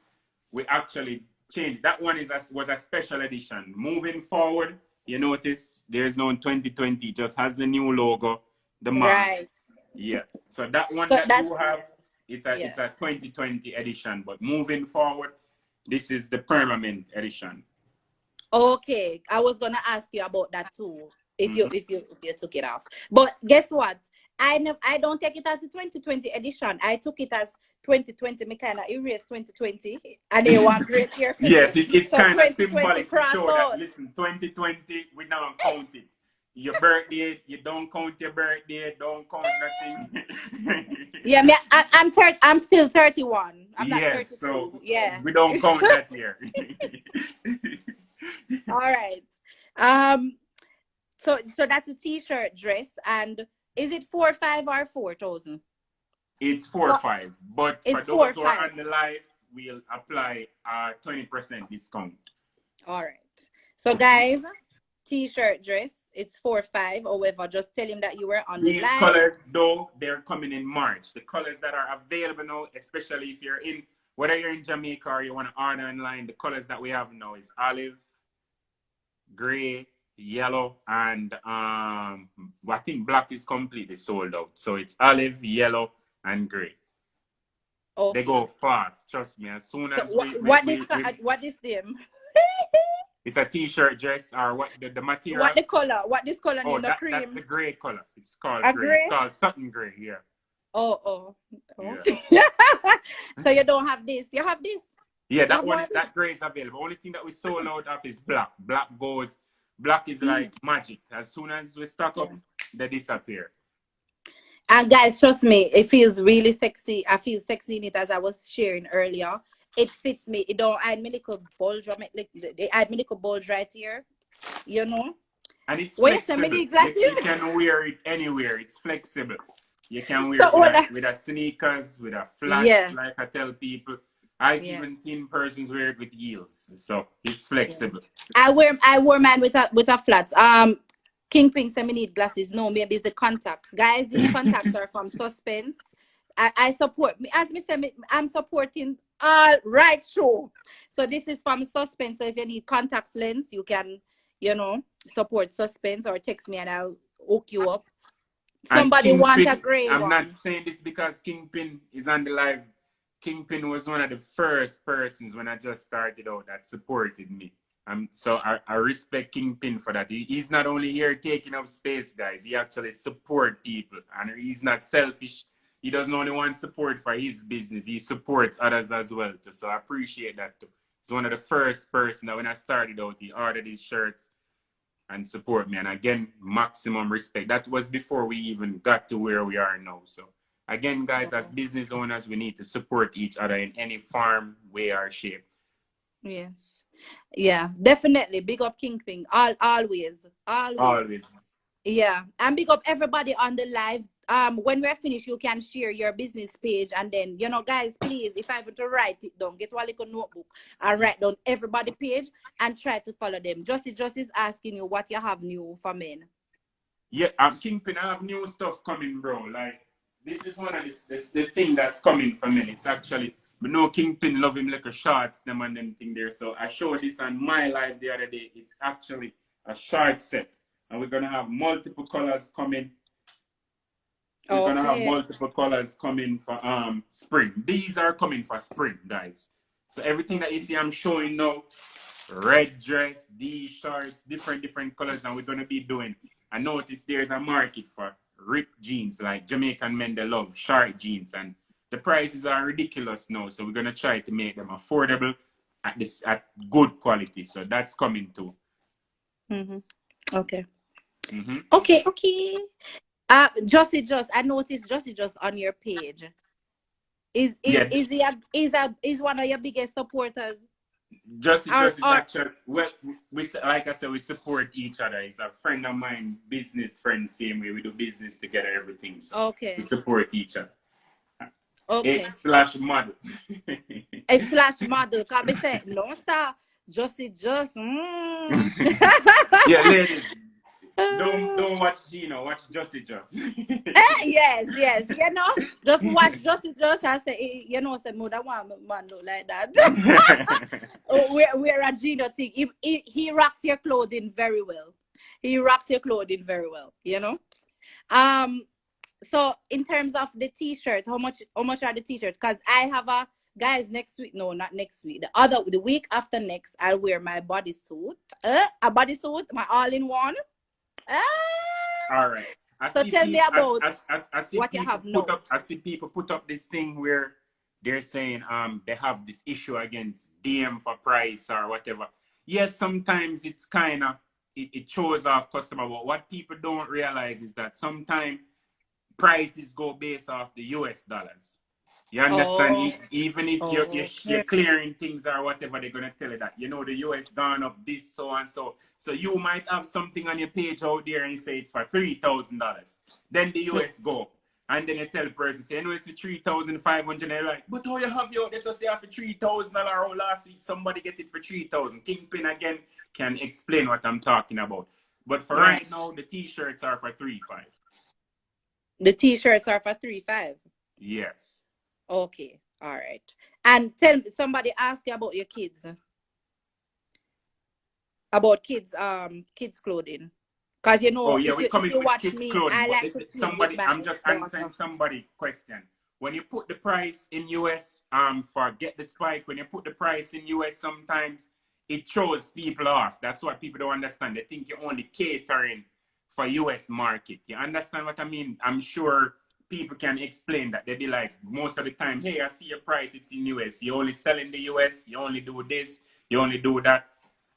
We actually changed. That one was a special edition. Moving forward, you notice there's no 2020. It just has the new logo, the mark. right. Yeah. So that one So that that's you have, it's a yeah. it's a 2020 edition. But moving forward, this is the permanent edition. Okay, I was gonna ask you about that too. If you Mhm. took it off, but guess what? I don't take it as a 2020 edition. I took it as 2020. Me kind of erase 2020, and they want great year for Yes, me. it's So kind of 2020 symbolic to cross show that, out. listen, 2020, we don't count it. Your birthday, you don't count your birthday, don't count nothing. Yeah, me, I'm still 31. I'm not Yes, so 32. Yeah. we don't count that here. All right. Um. So that's a t-shirt dress, and is it 4,500 or 4,000? It's 4 5, but for It's those four who are five. on the live, we'll apply a 20% discount. All right. So guys, t-shirt dress. It's 4,500. However, just tell him that you were on the These live. colors, though, they're coming in March. The colors that are available now, especially if you're in, whether you're in Jamaica or you want to order online, the colors that we have now is olive, gray, yellow, and I think black is completely sold out. So it's olive, yellow, and gray. They go Okay. fast, trust me. As soon So as what is them? it's a t-shirt dress or what the What material. the color? What this color Oh, name? The that's the cream. gray color. It's called A gray. It's gray? called Sutton gray. Yeah, Oh. yeah. Okay. So you don't have this. You have this. Yeah, You that have more one, of this. that gray is available. Only thing that we sold out of is black. Black is like magic. As soon as we stock Yeah. up, they disappear. And guys, trust me, it feels really sexy. I feel sexy in it, as I was sharing earlier. It fits me. It don't add me little bulge. They add me little bulge right here. You know. And it's Where you send me flexible. the You glasses? can wear it anywhere. It's flexible. You can wear So it with what? a sneakers, with a flats, Yeah. like I tell people. I've Yeah. even seen persons wear it with heels. So it's Yeah. flexible. I wear mine with a flats. Kingpin said me need glasses. No, maybe it's the contacts. Guys, these contacts are from Suspense. I support me as me say I'm supporting all right show. So this is from Suspense. So if you need contacts lens, you can, support Suspense or text me and I'll hook you up. And Somebody want a Kingpin, gray I'm not one. saying this because Kingpin is on the live. Kingpin was one of the first persons when I just started out that supported me. So I respect Kingpin for that. He's not only here taking up space, guys. He actually support people, and he's not selfish. He doesn't only want support for his business. He supports others as well too. So I appreciate that too. He's one of the first person that when I started out, he ordered his shirts and support me. And again, maximum respect. That was before we even got to where we are now. So again, guys, as business owners, we need to support each other in any form, way, or shape. Yes. Yeah, definitely. Big up Kingpin. Always. Always. Yeah. And big up everybody on the live. When we're finished, you can share your business page, and then, guys, please, if I have to write it down, get one little notebook and write down everybody page and try to follow them. Just is asking you what you have new for men. Yeah, Kingpin, I have new stuff coming, bro. Like, this is one of the thing that's coming for me. It's actually, but no Kingpin love him like a shorts, them and them thing there. So I showed this on my live the other day. It's actually a short set. And we're gonna have multiple colors coming. We're gonna have Okay. multiple colors coming for spring. These are coming for spring, guys. So everything that you see I'm showing now, red dress, these shorts, different colors, and we're gonna be doing. I noticed there's a market for ripped jeans, like Jamaican men they love short jeans, and the prices are ridiculous now. So we're gonna try to make them affordable at good quality. So that's coming too. Okay. Mm-hmm. Okay. I noticed Jussie on your page. Is Yeah, is one of your biggest supporters? Just is or actually well. Like I said, we support each other. He's a friend of mine, business friend, same way we do business together, everything. So we okay, support each other. okay. X slash model. A slash model. Can be say no sir. Just Yeah, ladies, don't watch Gino. Watch Justy Just. yes, yes. You know, just watch just I say say more that one man look like that. Oh, we're a Gino thing. He rocks your clothing very well. He rocks your clothing very well, you know. Um so in terms of the t-shirt, how much are the t-shirts? Because I have a guys next week, no, not next week, the week after next, I'll wear my bodysuit. A bodysuit, my all-in-one. Ah! All right. So tell me about I see what you people have now. put up this thing where they're saying they have this issue against DM for price or whatever. Yes, sometimes it's kind of it shows off customer, but what people don't realize is that sometimes prices go based off the US dollars. You understand? Oh, Even if you're okay. clearing things or whatever, they're gonna tell you that the US gone up this so and so. So you might have something on your page out there and you say it's for $3,000. Then the US go. And then you tell the person, say, it's for 3,500. They're like, but how you have your this say for $3,000? Oh, last week somebody get it for 3,000. Kingpin again can explain what I'm talking about. But for Right. right now, the t-shirts are for 3,500. The t-shirts are for 3,500. Yes. Okay. All right. And tell somebody ask you about your kids. About kids clothing. Because Oh yeah, if we're you coming with watch kids me, clothing, I but like to tweet with somebody, my I'm just answering daughter. somebody question. When you put the price in US, for get the spike, when you put the price in US, sometimes it throws people off. That's what people don't understand. They think you're only catering for US market. You understand what I mean? I'm sure people can explain that. They'll be like, most of the time, hey, I see your price, it's in US. You only sell in the US, you only do this, you only do that.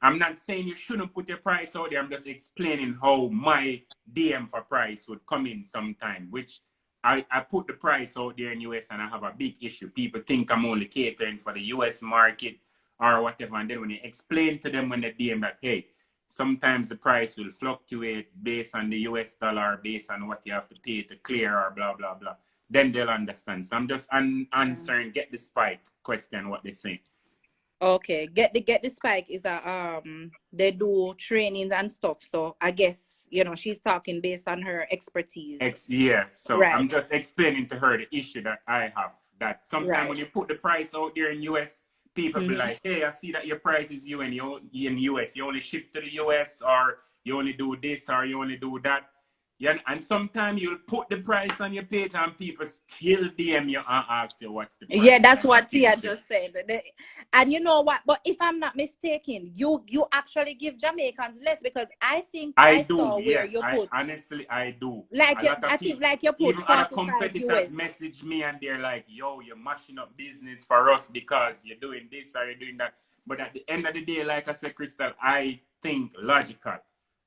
I'm not saying you shouldn't put your price out there. I'm just explaining how my DM for price would come in sometime, which I put the price out there in US and I have a big issue. People think I'm only catering for the US market or whatever. And then when you explain to them when they DM that, hey, sometimes the price will fluctuate based on the US dollar, based on what you have to pay to clear or blah, blah, blah. Then they'll understand. So I'm just answering, get the spike question, what they're saying. Okay, get the spike is they do trainings and stuff. So I guess she's talking based on her expertise. Yeah, so I'm Right, just explaining to her the issue that I have. That sometimes right. when you put the price out there in US, people be Mm-hmm. like, "Hey, I see that your price is in US. You only ship to the US, or you only do this, or you only do that." Yeah, and sometimes you'll put the price on your page, and people still DM you and ask you what's the Yeah, price that's and what what Tia is it. just said. And you know what? But if I'm not mistaken, you actually give Jamaicans less because I think I I do, saw where yes. you I put honestly I do. like A lot I of think people, like you put even other 45 competitors US. message me and they're like, yo, you're mashing up business for us because you're doing this or you're doing that. But at the end of the day, like I said, Crystal, I think logical.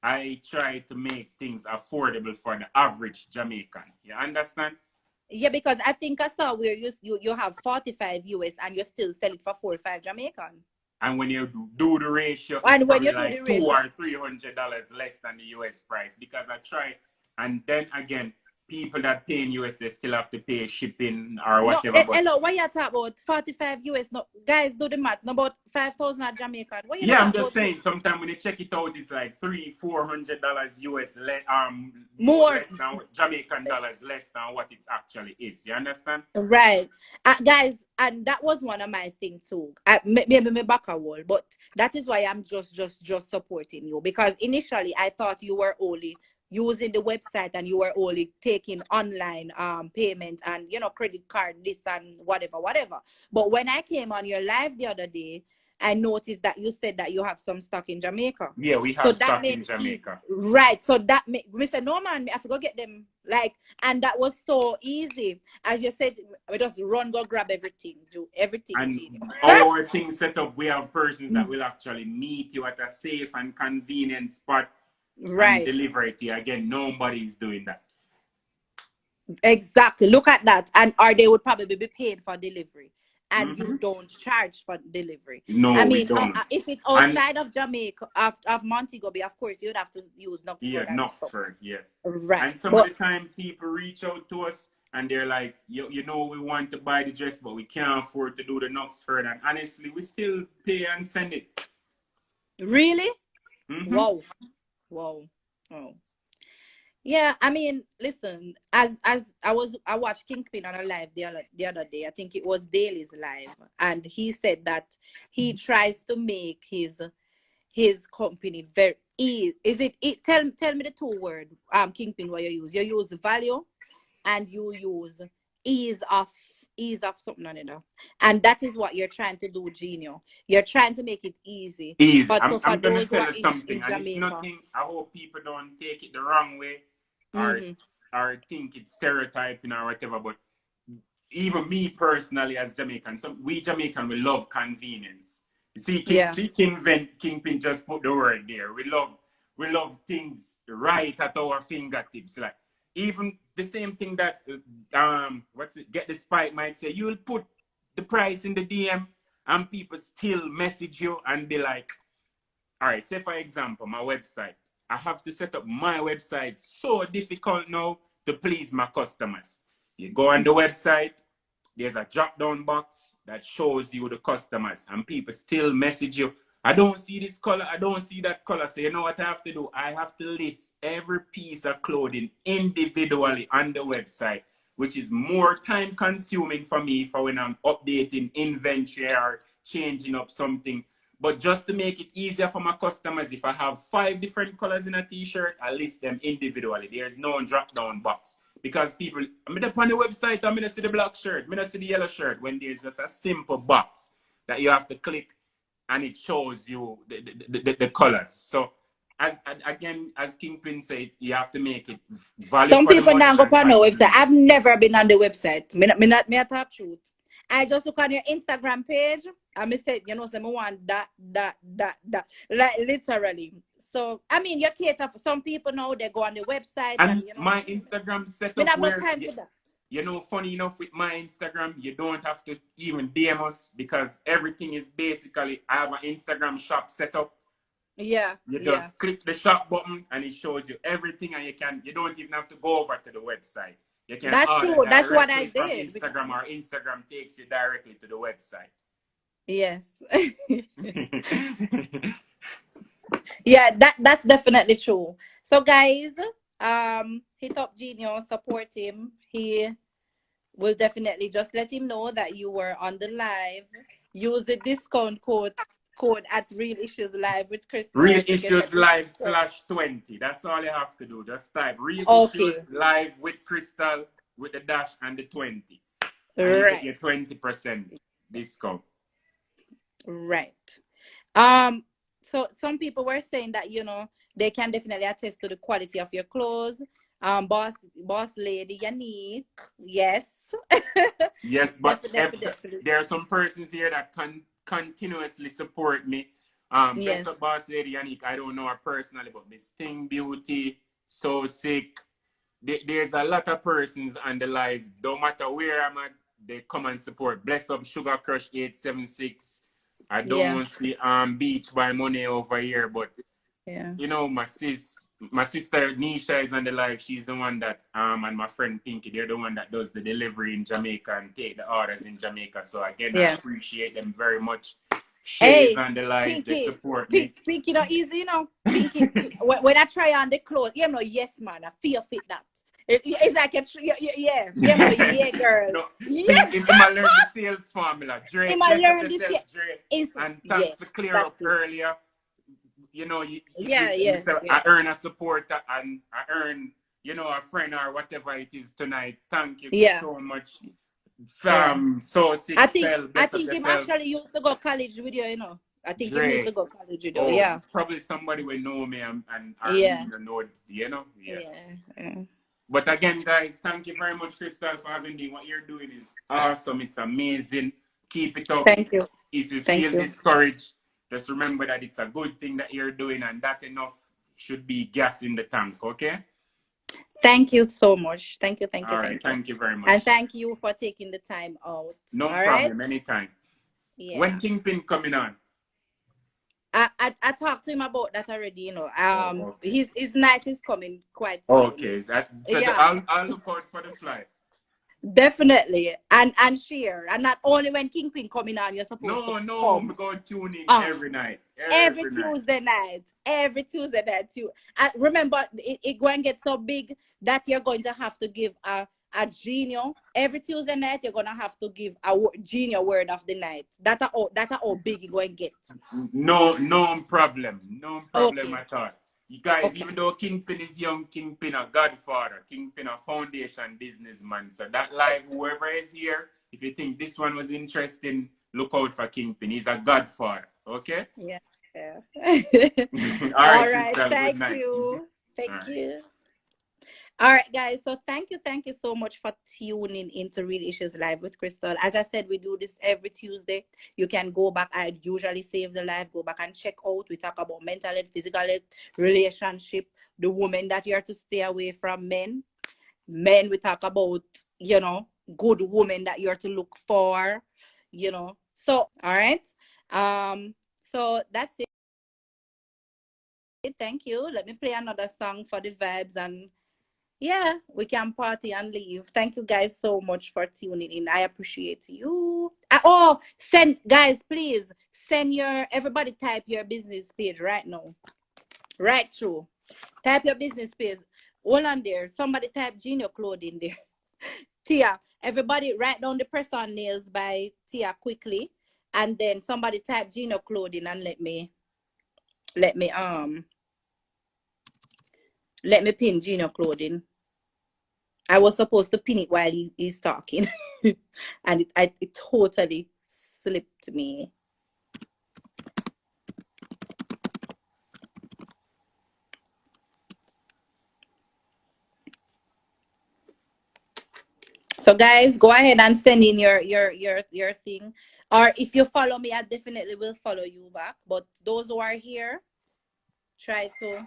I try to make things affordable for the average Jamaican. You understand? Yeah, because I think I saw where you have 45 US and you still sell it for 45 Jamaican. And when you do the ratio, it's And when probably you do the like two ratio, or $300 less than the US price because I try. And then again, people that pay in US, they still have to pay shipping or no, whatever. But hello, what you talk about? 45 US. No, guys, do the maths. No, about 5,000 at Jamaican. What you yeah, I'm talk just about? saying. Sometimes when you check it out, it's like $300-$400 US, more More. less than Jamaican dollars, less than what it actually is. You understand? Right. Guys, and that was one of my things too. Maybe me back a wall, but that is why I'm just supporting you because initially I thought you were only using the website and you were only taking online payment and credit card this and whatever. But when I came on your live the other day, I noticed that you said that you have some stock in Jamaica. Yeah, we So have that stock made in it easy. Jamaica. Right. So that made we said, no man, I forgot get them. And that was so easy. As you said, we just run, go grab everything, do everything, And Genio. our thing set up, we have persons that will actually meet you at a safe and convenient spot and Right. deliver it to you. Again, nobody's doing that. Exactly. Look at that. Or they would probably be paying for delivery. and you don't charge for delivery. No, I we mean, don't. if it's And outside of Jamaica, of Montego Bay, of course, you'd have to use yeah, Knoxford and stuff. Knoxford, yes. Right. And some of But the time people reach out to us and they're like, you know, we want to buy the dress, but we can't afford to do the Knoxford. And honestly, we still pay and send it. really? Mm-hmm. Wow. Wow. Oh. Yeah, I mean, listen, as I watched Kingpin on a live the other day. I think it was Daly's live, and he said that he tries to make his company very easy. Is it tell me the two word Kingpin what you use. You use value and you use ease of something or another. And that is what you're trying to do, Genio. You're trying to make it easy. Easy. So for I'm gonna those who tell are you something, in and it's Jamaica. nothing. I hope people don't take it the wrong way, or Mm-hmm. or think it's stereotyping or whatever. But even me personally, as Jamaican, we Jamaican we love convenience. You see, Yeah. Kingpin just put the word there. We love things right at our fingertips. Like even the same thing that what's it? Get the Spike might say. You'll put the price in the DM, and people still message you and be like, all right, say for example, my website. I have to set up my website so difficult now to please my customers. You go on the website, there's a drop down box that shows you the customers, and people still message you. I don't see this color, I don't see that color. So you know what I have to do? I have to list every piece of clothing individually on the website, which is more time consuming for me for when I'm updating inventory or changing up something. But just to make it easier for my customers, if I have 5 different colors in a t-shirt, I list them individually. There's no drop-down box. Because people, I'm up on the website, I'm going to see the black shirt, I'm going to see the yellow shirt, when there's just a simple box that you have to click and it shows you the colors. So, again, as Kingpin said, you have to make it value Some for the people money now go and on the website. convenient. I've never been on the website. Me not talk truth. I just look on your Instagram page and me say, you know, say me want that. Like literally. So I mean you cater for some people now, they go on the website and And you know. my Instagram Me setup not have no where, time for that. you know, funny enough with my Instagram, you don't have to even DM us because everything is basically, I have an Instagram shop set up. Yeah, You yeah. just click the shop button and it shows you everything, and you don't even have to go over to the website. You can That's order true. That's what I directly from did. Instagram, or Instagram takes you directly to the website. Yes. Yeah, that's definitely true. So guys, hit up Genio, support him. He will definitely just let him know that you were on the live. Use the discount code at Real Issues Live with Real Crystal to get a Issues Live discount. /20. That's all you have to do. Just type Real Okay, Issues Live with Crystal with the dash and the 20. And you get right, your 20% discount. right. So some people were saying that they can definitely attest to the quality of your clothes. Boss lady Yannick, yes. Yes, but Definitely. there are some persons here that continuously support me. Bless Yes, up, boss lady Yannick. I don't know her personally, but Miss Sting Beauty, So Sick. There's a lot of persons on the live. Don't matter where I'm at, they come and support. Bless up, Sugar Crush 876. I yeah, don't see Beach by Money over here, but yeah, you know, my sister Nisha is on the live. She's the one that and my friend Pinky, they're the one that does the delivery in Jamaica and take the orders in Jamaica. So again, I yeah. appreciate them very much. Shay is Hey, on the live, they Pinky, support me. Pinky, not easy, Pinky, when I try on the clothes, yes, man, I feel fit that. It's like yeah, girl, No, yeah. Pink, I learn the sales formula. Dre, Am I bless up learn this yourself, yet? Dre. And Yeah, thanks for clear up that's it. earlier. You know, Yeah, yeah, yeah, I earn a supporter and I earn, a friend or whatever it is tonight. Thank you yeah, so much. yeah. So sick, I think fell, I bless up think him yourself. actually used to go college with you. I think him used Dre. to go college with you. Oh, Yeah, it's probably somebody will know me and or me yeah, know, yeah. yeah. But again, guys, thank you very much, Crystal, for having me. What you're doing is awesome. It's amazing. Keep it up. Thank you, If you thank feel you. discouraged, just remember that it's a good thing that you're doing, and that enough should be gas in the tank, okay? Thank you so much. Thank you, All right. thank you. Thank you very And much. thank you for taking the time out. No All right? problem. Anytime. When Yeah. Kingpin coming on? I talked to him about that already, you know. Oh, okay. His night is coming quite soon. Okay. Yeah. I'll look out for the flight. Definitely. And share. And not only when Kingpin coming on, you're supposed to No, I'm come. going to tune in Uh, every night. every Every night. Tuesday night. Every Tuesday night too. Remember, it going to get so big that you're going to have to give a Genio. Every Tuesday night, you're going to have to give a Genio word of the night. That's how big you're going to get. No problem. No problem Okay. at all. You guys, Okay. even though Kingpin is young, Kingpin a godfather, Kingpin a foundation businessman. So that live, whoever is here, if you think this one was interesting, look out for Kingpin. He's a godfather. Okay? Yeah. Yeah. All All right, right. Crystal. Good Thank night. you. All Thank right. you. All right, guys. So thank you so much for tuning into Real Issues Live with Crystal. As I said, we do this every Tuesday. You can go back. I usually save the live. Go back and check out. We talk about mental health, physical health, relationship, the women that you are to stay away from, men. Men, we talk about, good women that you're to look for. So, all right. So that's it. Thank you. Let me play another song for the vibes, and yeah, we can party and leave. Thank you guys so much for tuning in. I appreciate you. Guys, please send everybody type your business page right now. Right through. Type your business page. Hold on there. Somebody type Genio clothing there. Tia, everybody write down the press on nails by Tia quickly. And then somebody type Genio clothing and let me pin Genio clothing. I was supposed to pin it while he's talking. And it totally slipped me. So guys, go ahead and send in your thing. Or if you follow me, I definitely will follow you back. But those who are here, try to.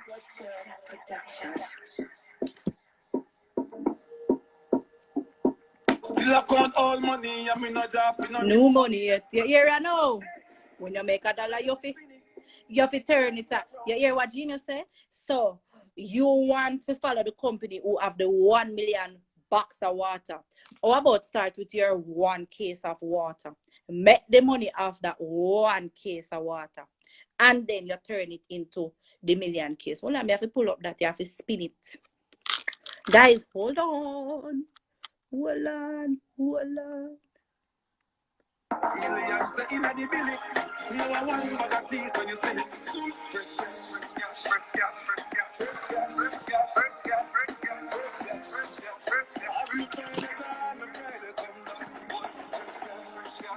Still account all money, I mean no job for no New money yet. You hear I know. When you make $1, you have to turn it up. You hear what Genio say? So you want to follow the company who have the 1 million box of water. How about start with your 1 case of water? Make the money off that 1 case of water. And then you turn it into the million case. Well, I have to pull up that. You have to spin it. Guys, hold on. Hold on. millions in the billy. No one bag of teeth when you see it.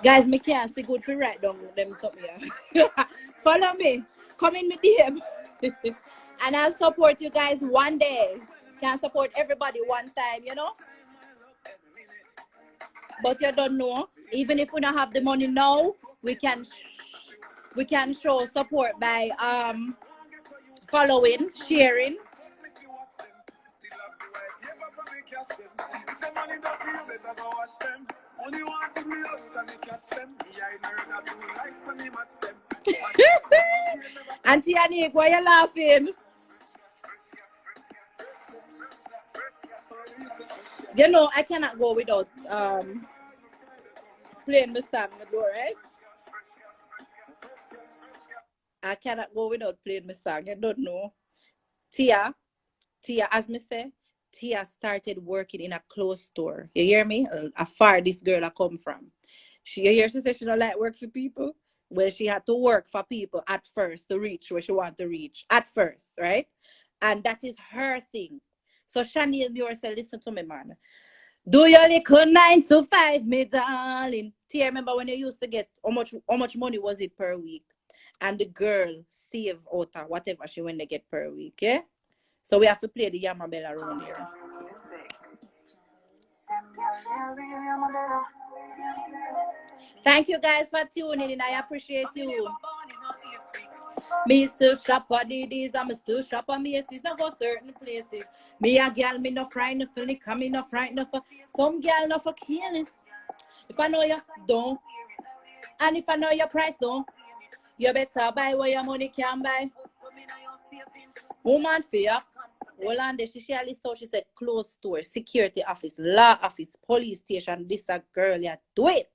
Guys, me can't see good for write down them something here. Follow me. Come in with DM. And I'll support you guys one day. Can't support everybody one time, But you don't know. Even if we don't have the money now, we can show support by following, sharing. Auntie Anik, why you laughing? I cannot go without playing my song, right? I cannot go without playing my song. I don't know. Tia, as me say, Tia started working in a clothes store. You hear me? How far this girl I come from. She said she don't like work for people. Well, she had to work for people at first to reach where she want to reach. At first, right? And that is her thing. So Shaniel yourself, listen to me, man. Do your little 9 to 5, me darling. Tia, remember when you used to get how much money was it per week? And the girl save out whatever she when they get per week, yeah? So we have to play the Yama Bella around here. Thank you guys for tuning in. I appreciate you. Me still shop at DDs, I'm still shop at Macy's. Now go certain places. Me a girl, me no frightened for liquor, me no frightened for some girl, no for careless. If I know you don't, and if I know your price don't, you better buy what your money can buy. Woman fear. Hold on there, she list out, she said clothes store, security office, law office, police station, this a girl, yeah, do it.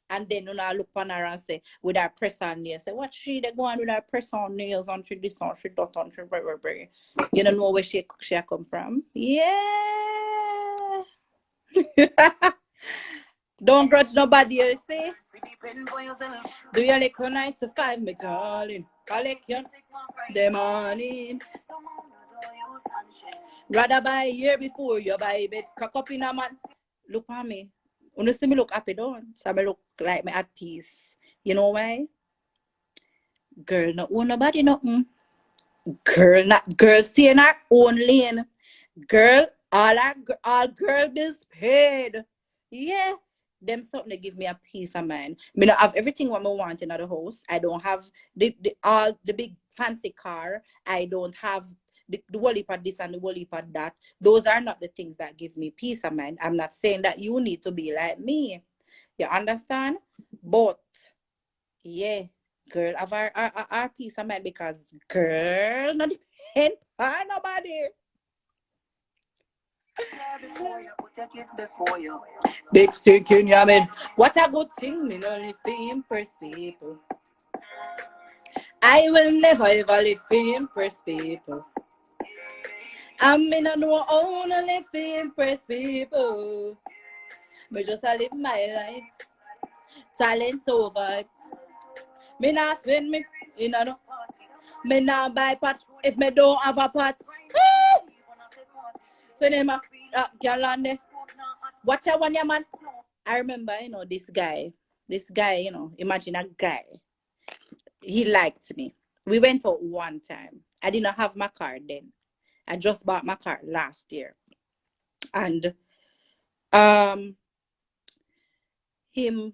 And then you know, look on her and say, with her press on nails, say, what she they go on with her press on nails and she this on, she dot on, she blah, blah, blah. You don't know where she come from. Yeah. Don't grudge nobody, you see. Do your little 9 to 5, my darling. Collect your the morning. Rather buy a year before you buy bed. Cock up in a man. Look at me. When you see me look happy, don't. So I look like me at peace. You know why? Girl, not own nobody, nothing. Girl, stay in her own lane. Girl, all girl bills paid. Yeah. Them something that give me a peace of mind. Me not have everything what I want in the house. I don't have all the big fancy car. I don't have the whole heap of this and the whole heap of that. Those are not the things that give me peace of mind. I'm not saying that you need to be like me. You understand? But yeah, girl, have our peace of mind because girl, not depend on nobody. Big stinking yamin. What a good thing, me no live for impress people. I will never ever live for impress people. I mean I know only live for impress people. Me just a live my life. Talent over. Me not spend me, you know. Me not buy pot if me don't have a pot. So them girl on there. Watch out one, yeah, man. I remember, you know, this guy, you know, imagine a guy. He liked me. We went out one time. I didn't have my car then. I just bought my car last year. And him,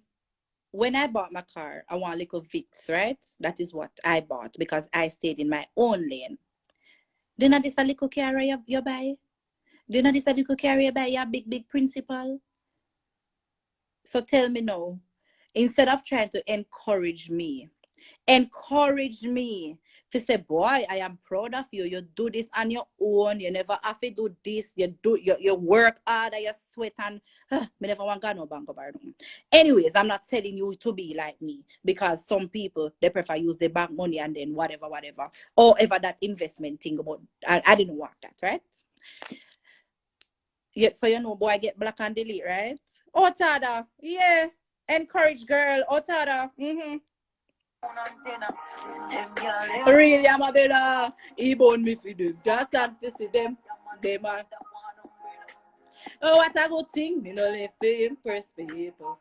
when I bought my car, I want a little Vicks, right? That is what I bought because I stayed in my own lane. Then I this a little car you buy? Then I this a little car you buy your big principal? So tell me now, instead of trying to encourage me to say, boy, I am proud of you. You do this on your own. You never have to do this. You work hard, you sweat and me never want to go no bank bar. Anyways, I'm not telling you to be like me because some people they prefer use the bank money and then whatever. Or ever that investment thing about I didn't want that, right? Yeah, so you know, boy, get black and delete, right? Oh, Tada, yeah. Encourage girl, oh, Tada. Really, I'm a better. He born me for them. That's and to see them. Them are. Oh, what a good thing. Me no live for impress people.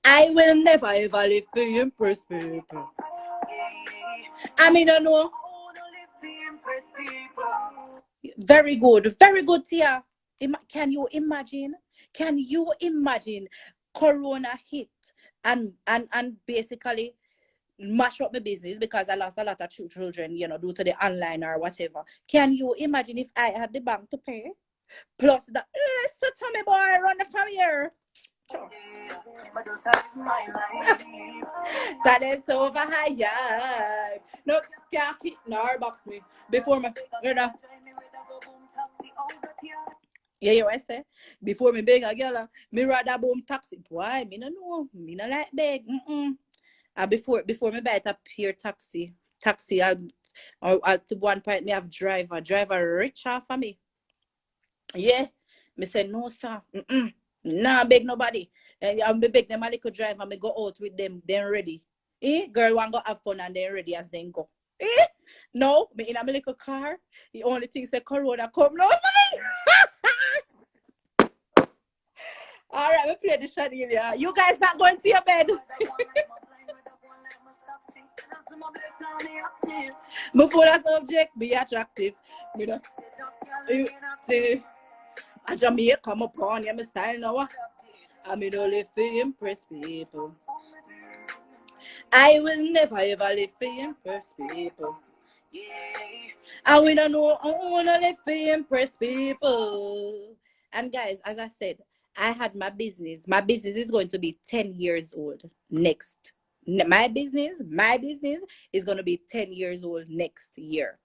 I will never ever live for impress people. I mean, I know. Very good, Tia. Can you imagine? Corona hit and basically mash up my business because I lost a lot of children, you know, due to the online or whatever. Can you imagine if I had the bank to pay? Plus that, so tell me, boy, run from here. Sure. Silence over high. No, can't keep nor box me before me, you know. Yeah, you I say before me beg a girl, me rather boom taxi. Why? Me no know. Me no like beg. Before me buy a pure taxi, or to one point me have driver rich off of me. Yeah, me say no sir. Nah, beg nobody. I me beg them a little driver. Me go out with them. Then ready. Girl want go have fun and then ready as then go. No, me in a little car. The only thing say Corona come now. All right, we play the Shanilia. You guys not going to your bed. Me full of subject, be attractive. You know. I Jamaica come upon you, my style now. I mean, only for impress people. I will never ever live for impress people. Yeah. And we don't know, I wanna live for impress people. And guys, as I said, I had my business. My business is going to be 10 years old next. My business is going to be 10 years old next year.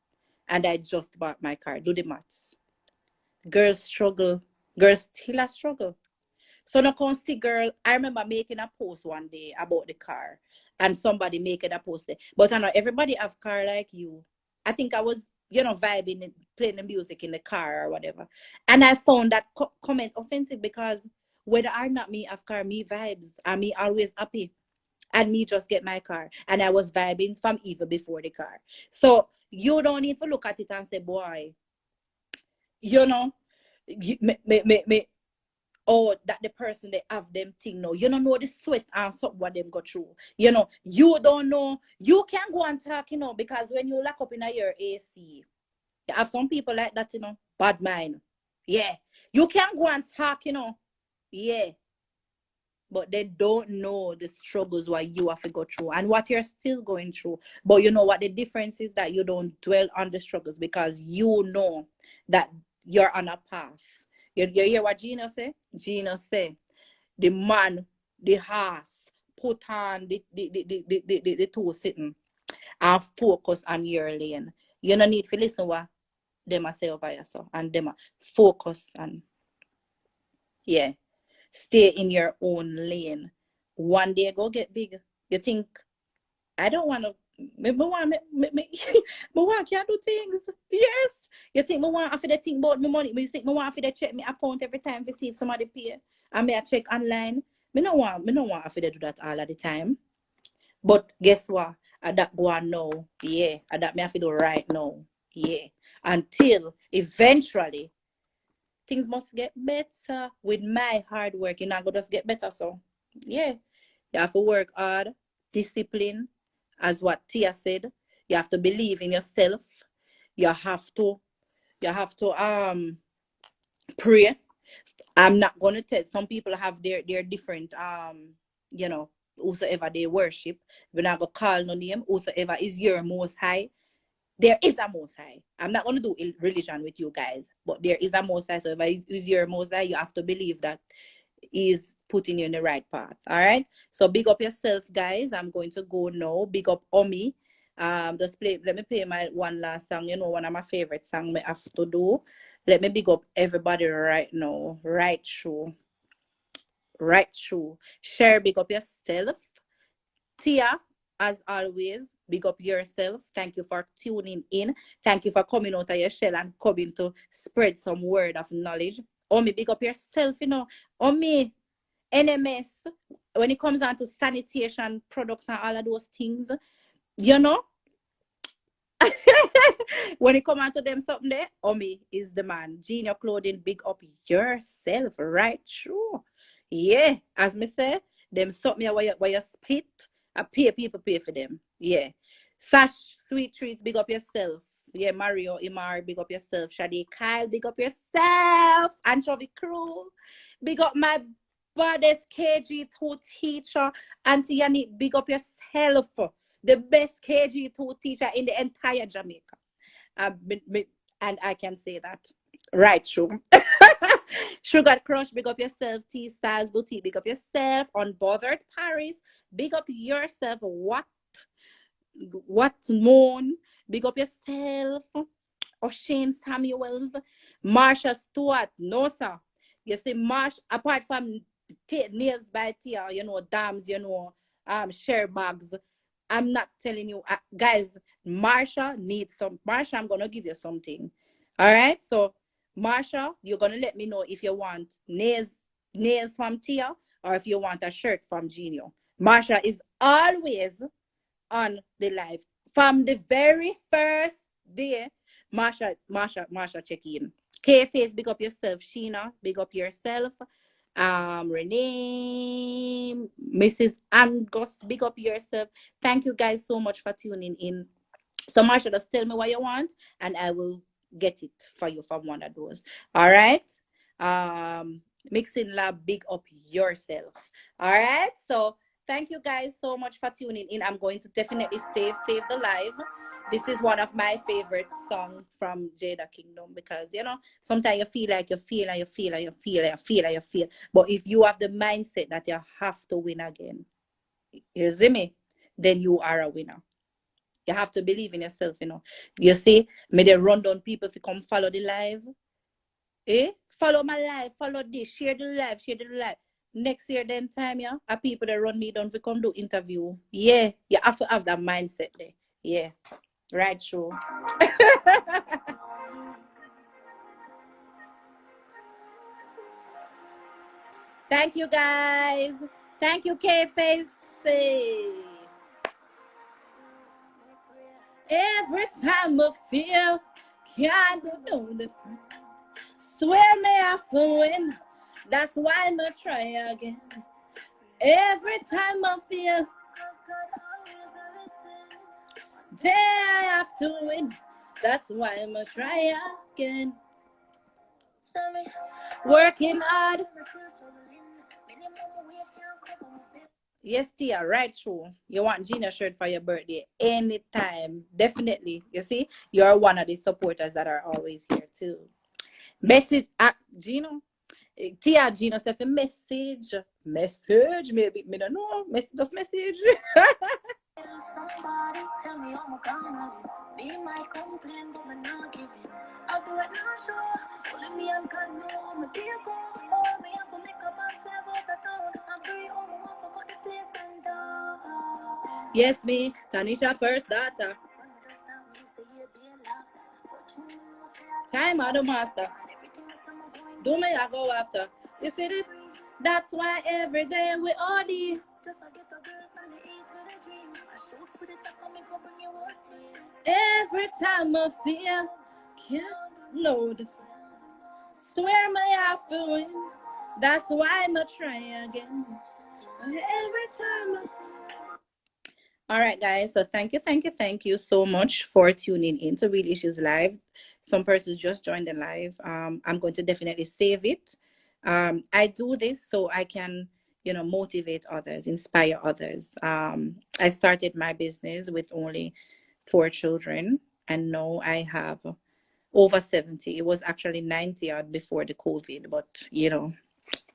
And I just bought my car. Do the maths. Girls struggle. Girls still a struggle. So no constant girl. I remember making a post one day about the car, and somebody making a post there. But I know everybody have car like you. I think I was, vibing and playing the music in the car or whatever, and I found that comment offensive because whether or not me have car, me vibes, and me always happy, and me just get my car, and I was vibing from even before the car. So you don't need to look at it and say, boy, you know, me, or that the person they have them thing now. You don't know the sweat and something what them go through. You don't know. You can go and talk, because when you lock up in your AC, you have some people like that, bad mind. Yeah. You can go and talk, Yeah. But they don't know the struggles what you have to go through and what you're still going through. But you know what the difference is, that you don't dwell on the struggles because you know that you're on a path. You hear what Gina say? Gina say, the man, the horse, put on the two sitting and focus on your lane. You don't need to listen what them say over yourself, and them focus on, yeah, stay in your own lane. One day go get big. You think, I don't want to, me want me want can do things. Yes. You think me want after the think about my money. You think me want after the check my account every time to see if somebody pay. And me I check online. Me no want after they do that all of the time. But guess what? I that go on now. Yeah. I that me have to do right now. Yeah. Until eventually things must get better with my hard work. You're not gonna just get better. So yeah. You have to work hard, discipline, as what Tia said. You have to believe in yourself. You have to pray. I'm not gonna tell, some people have their different whosoever they worship. We're not gonna call no name, whosoever is your most high. There is a most high. I'm not gonna do religion with you guys, but there is a most high. So if I is your most high, you have to believe that is putting you in the right path. All right. So big up yourself, guys. I'm going to go now. Big up Omi. Let me play my one last song. One of my favorite songs I have to do. Let me big up everybody right now. Right through. Right through. Share, big up yourself. Tia, as always, big up yourself. Thank you for tuning in. Thank you for coming out of your shell and coming to spread some word of knowledge. Omi, big up yourself, Omi, NMS, when it comes down to sanitation products and all of those things, you know, when it comes on to them something there, Omi is the man. Genio Clothing, big up yourself, right? True. Yeah, as me say, them something where you spit, I pay people pay for them. Yeah. Sash, Sweet Treats, big up yourself. Yeah, Mario, Imar, big up yourself. Shadi, Kyle, big up yourself. Anchovy Crew, big up my baddest KG2 teacher. Auntie Yanni, big up yourself. The best KG2 teacher in the entire Jamaica. And I can say that. Right, true. Sugar Crush, big up yourself. T Styles Boutique, big up yourself. Unbothered Paris, big up yourself. What Moon, big up yourself. O'Shane Samuels, Marsha Stewart, no sir. You see, apart from nails by Tia, dams, share bags. I'm not telling you, guys. Marsha needs some. Marsha, I'm gonna give you something. All right. So, Marsha, you're gonna let me know if you want nails from Tia or if you want a shirt from Genio. Marsha is always on the live from the very first day. Marsha, check in. K-Face, big up yourself. Sheena, big up yourself. Renee, Mrs. Angus, big up yourself. Thank you guys so much for tuning in. So Marsha, just tell me what you want and I will get it for you from one of those. All right. Mixing Lab, big up yourself. All right. So thank you guys so much for tuning in. I'm going to definitely save the live. This is one of my favorite songs from Jada Kingdom, because sometimes you feel like you feel and you feel and you feel and you feel and you feel. But if you have the mindset that you have to win again, you see me, then you are a winner. You have to believe in yourself. You see, may they run down people to come follow the live. Follow my live, follow this, share the live, share the live. Next year, then time, yeah, are people that run me down we come do interview. Yeah, you have to have that mindset there. Yeah, right, true. Thank you, guys. Thank you, K-Face. Every time I feel kind of know the swear me I to win. That's why I'm gonna try again. Every time I feel day I have to win. That's why I'm gonna try again. Working hard. Yes, Tia, right true. You want Gina shirt for your birthday anytime. Definitely. You see, you're one of the supporters that are always here too. Message Gino. Tia Gino said a message. Message, maybe. Me don't know. Just message. Somebody tell me I'm gonna live. Be my complaint, but I'm not giving. I'll do it now, sure. Only me and God know I'm a dear girl. Oh, me have to make a man travel the town. I'm free, oh, my mom forgot the place and yes, me, Tanisha first daughter. Time out the master. Do me I go after. You see it? That's why every day we OD. Just like get a girl from the east with a dream. I shoot for the top and me go bring you a team. Every time I feel can't load. Swear me I feel win. That's why I'm a try again. Every time I all right, guys. So thank you so much for tuning in to Real Issues Live. Some persons just joined the live. I'm going to definitely save it. I do this so I can, motivate others, inspire others. I started my business with only 4 children, and now I have over 70. It was actually 90 odd before the COVID, but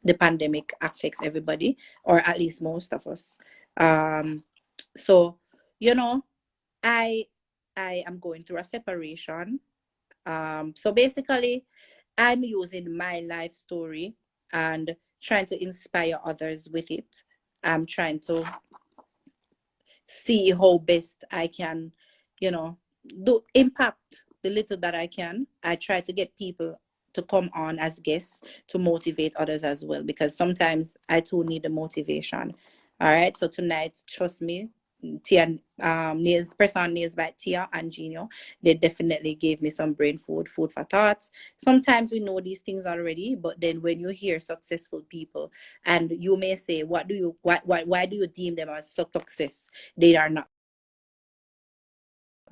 the pandemic affects everybody, or at least most of us. So, you know, I I am going through a separation. So basically, I'm using my life story and trying to inspire others with it. I'm trying to see how best I can, do impact the little that I can. I try to get people to come on as guests to motivate others as well, because sometimes I too need the motivation. All right. So tonight, trust me, Tia, nails by Tia and Genio, they definitely gave me some brain food for thoughts. Sometimes we know these things already, but then when you hear successful people, and you may say, why do you deem them as success? They are not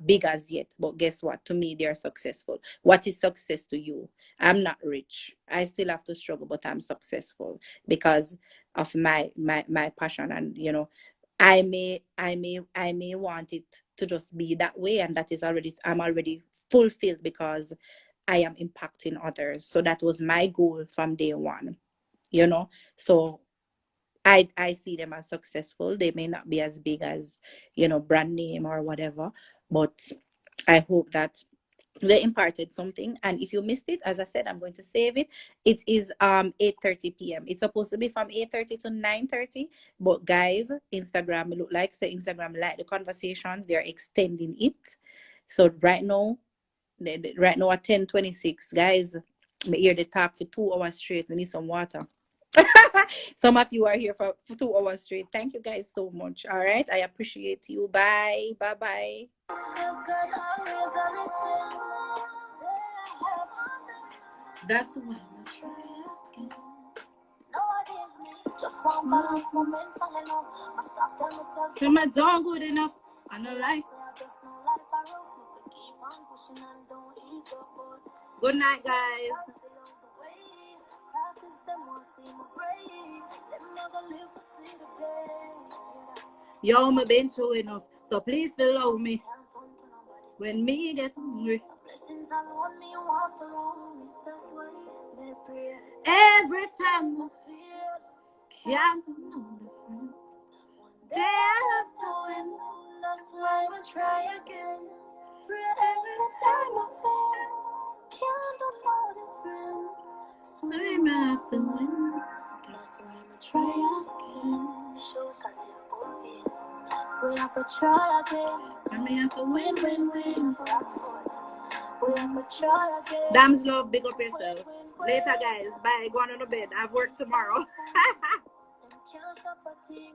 big as yet, but guess what? To me, they are successful. What is success to you? I'm not rich. I still have to struggle, but I'm successful because of my passion. And I may want it to just be that way, and that is already, I'm already fulfilled because I am impacting others. So that was my goal from day one. So I see them as successful. They may not be as big as, brand name or whatever, but I hope that they imparted something. And if you missed it, as I said, I'm going to save it. It is 8:30 p.m. It's supposed to be from 8:30 to 9:30. But guys, Instagram look like, so Instagram like the conversations, they're extending it. So right now at 10:26, guys, me hear the talk for 2 hours straight. We need some water. Some of you are here for 2 hours straight. Thank you guys so much. All right. I appreciate you. Bye. Bye. That's why I'm trying. Just one balance momentum, so my dog good enough. I know life. Good night, guys. Yo, me been through enough, so please follow me when me get hungry. Every time I feel can't know the friend. They have to win. That's why I try again. Every time I feel can't know the friend. So I have to win. That's why I try again. We have to try again. And we have to win. We have to try again. Damns love, big up yourself. Later, guys. Bye. Go on to bed. I have work tomorrow. Can't stop a thing.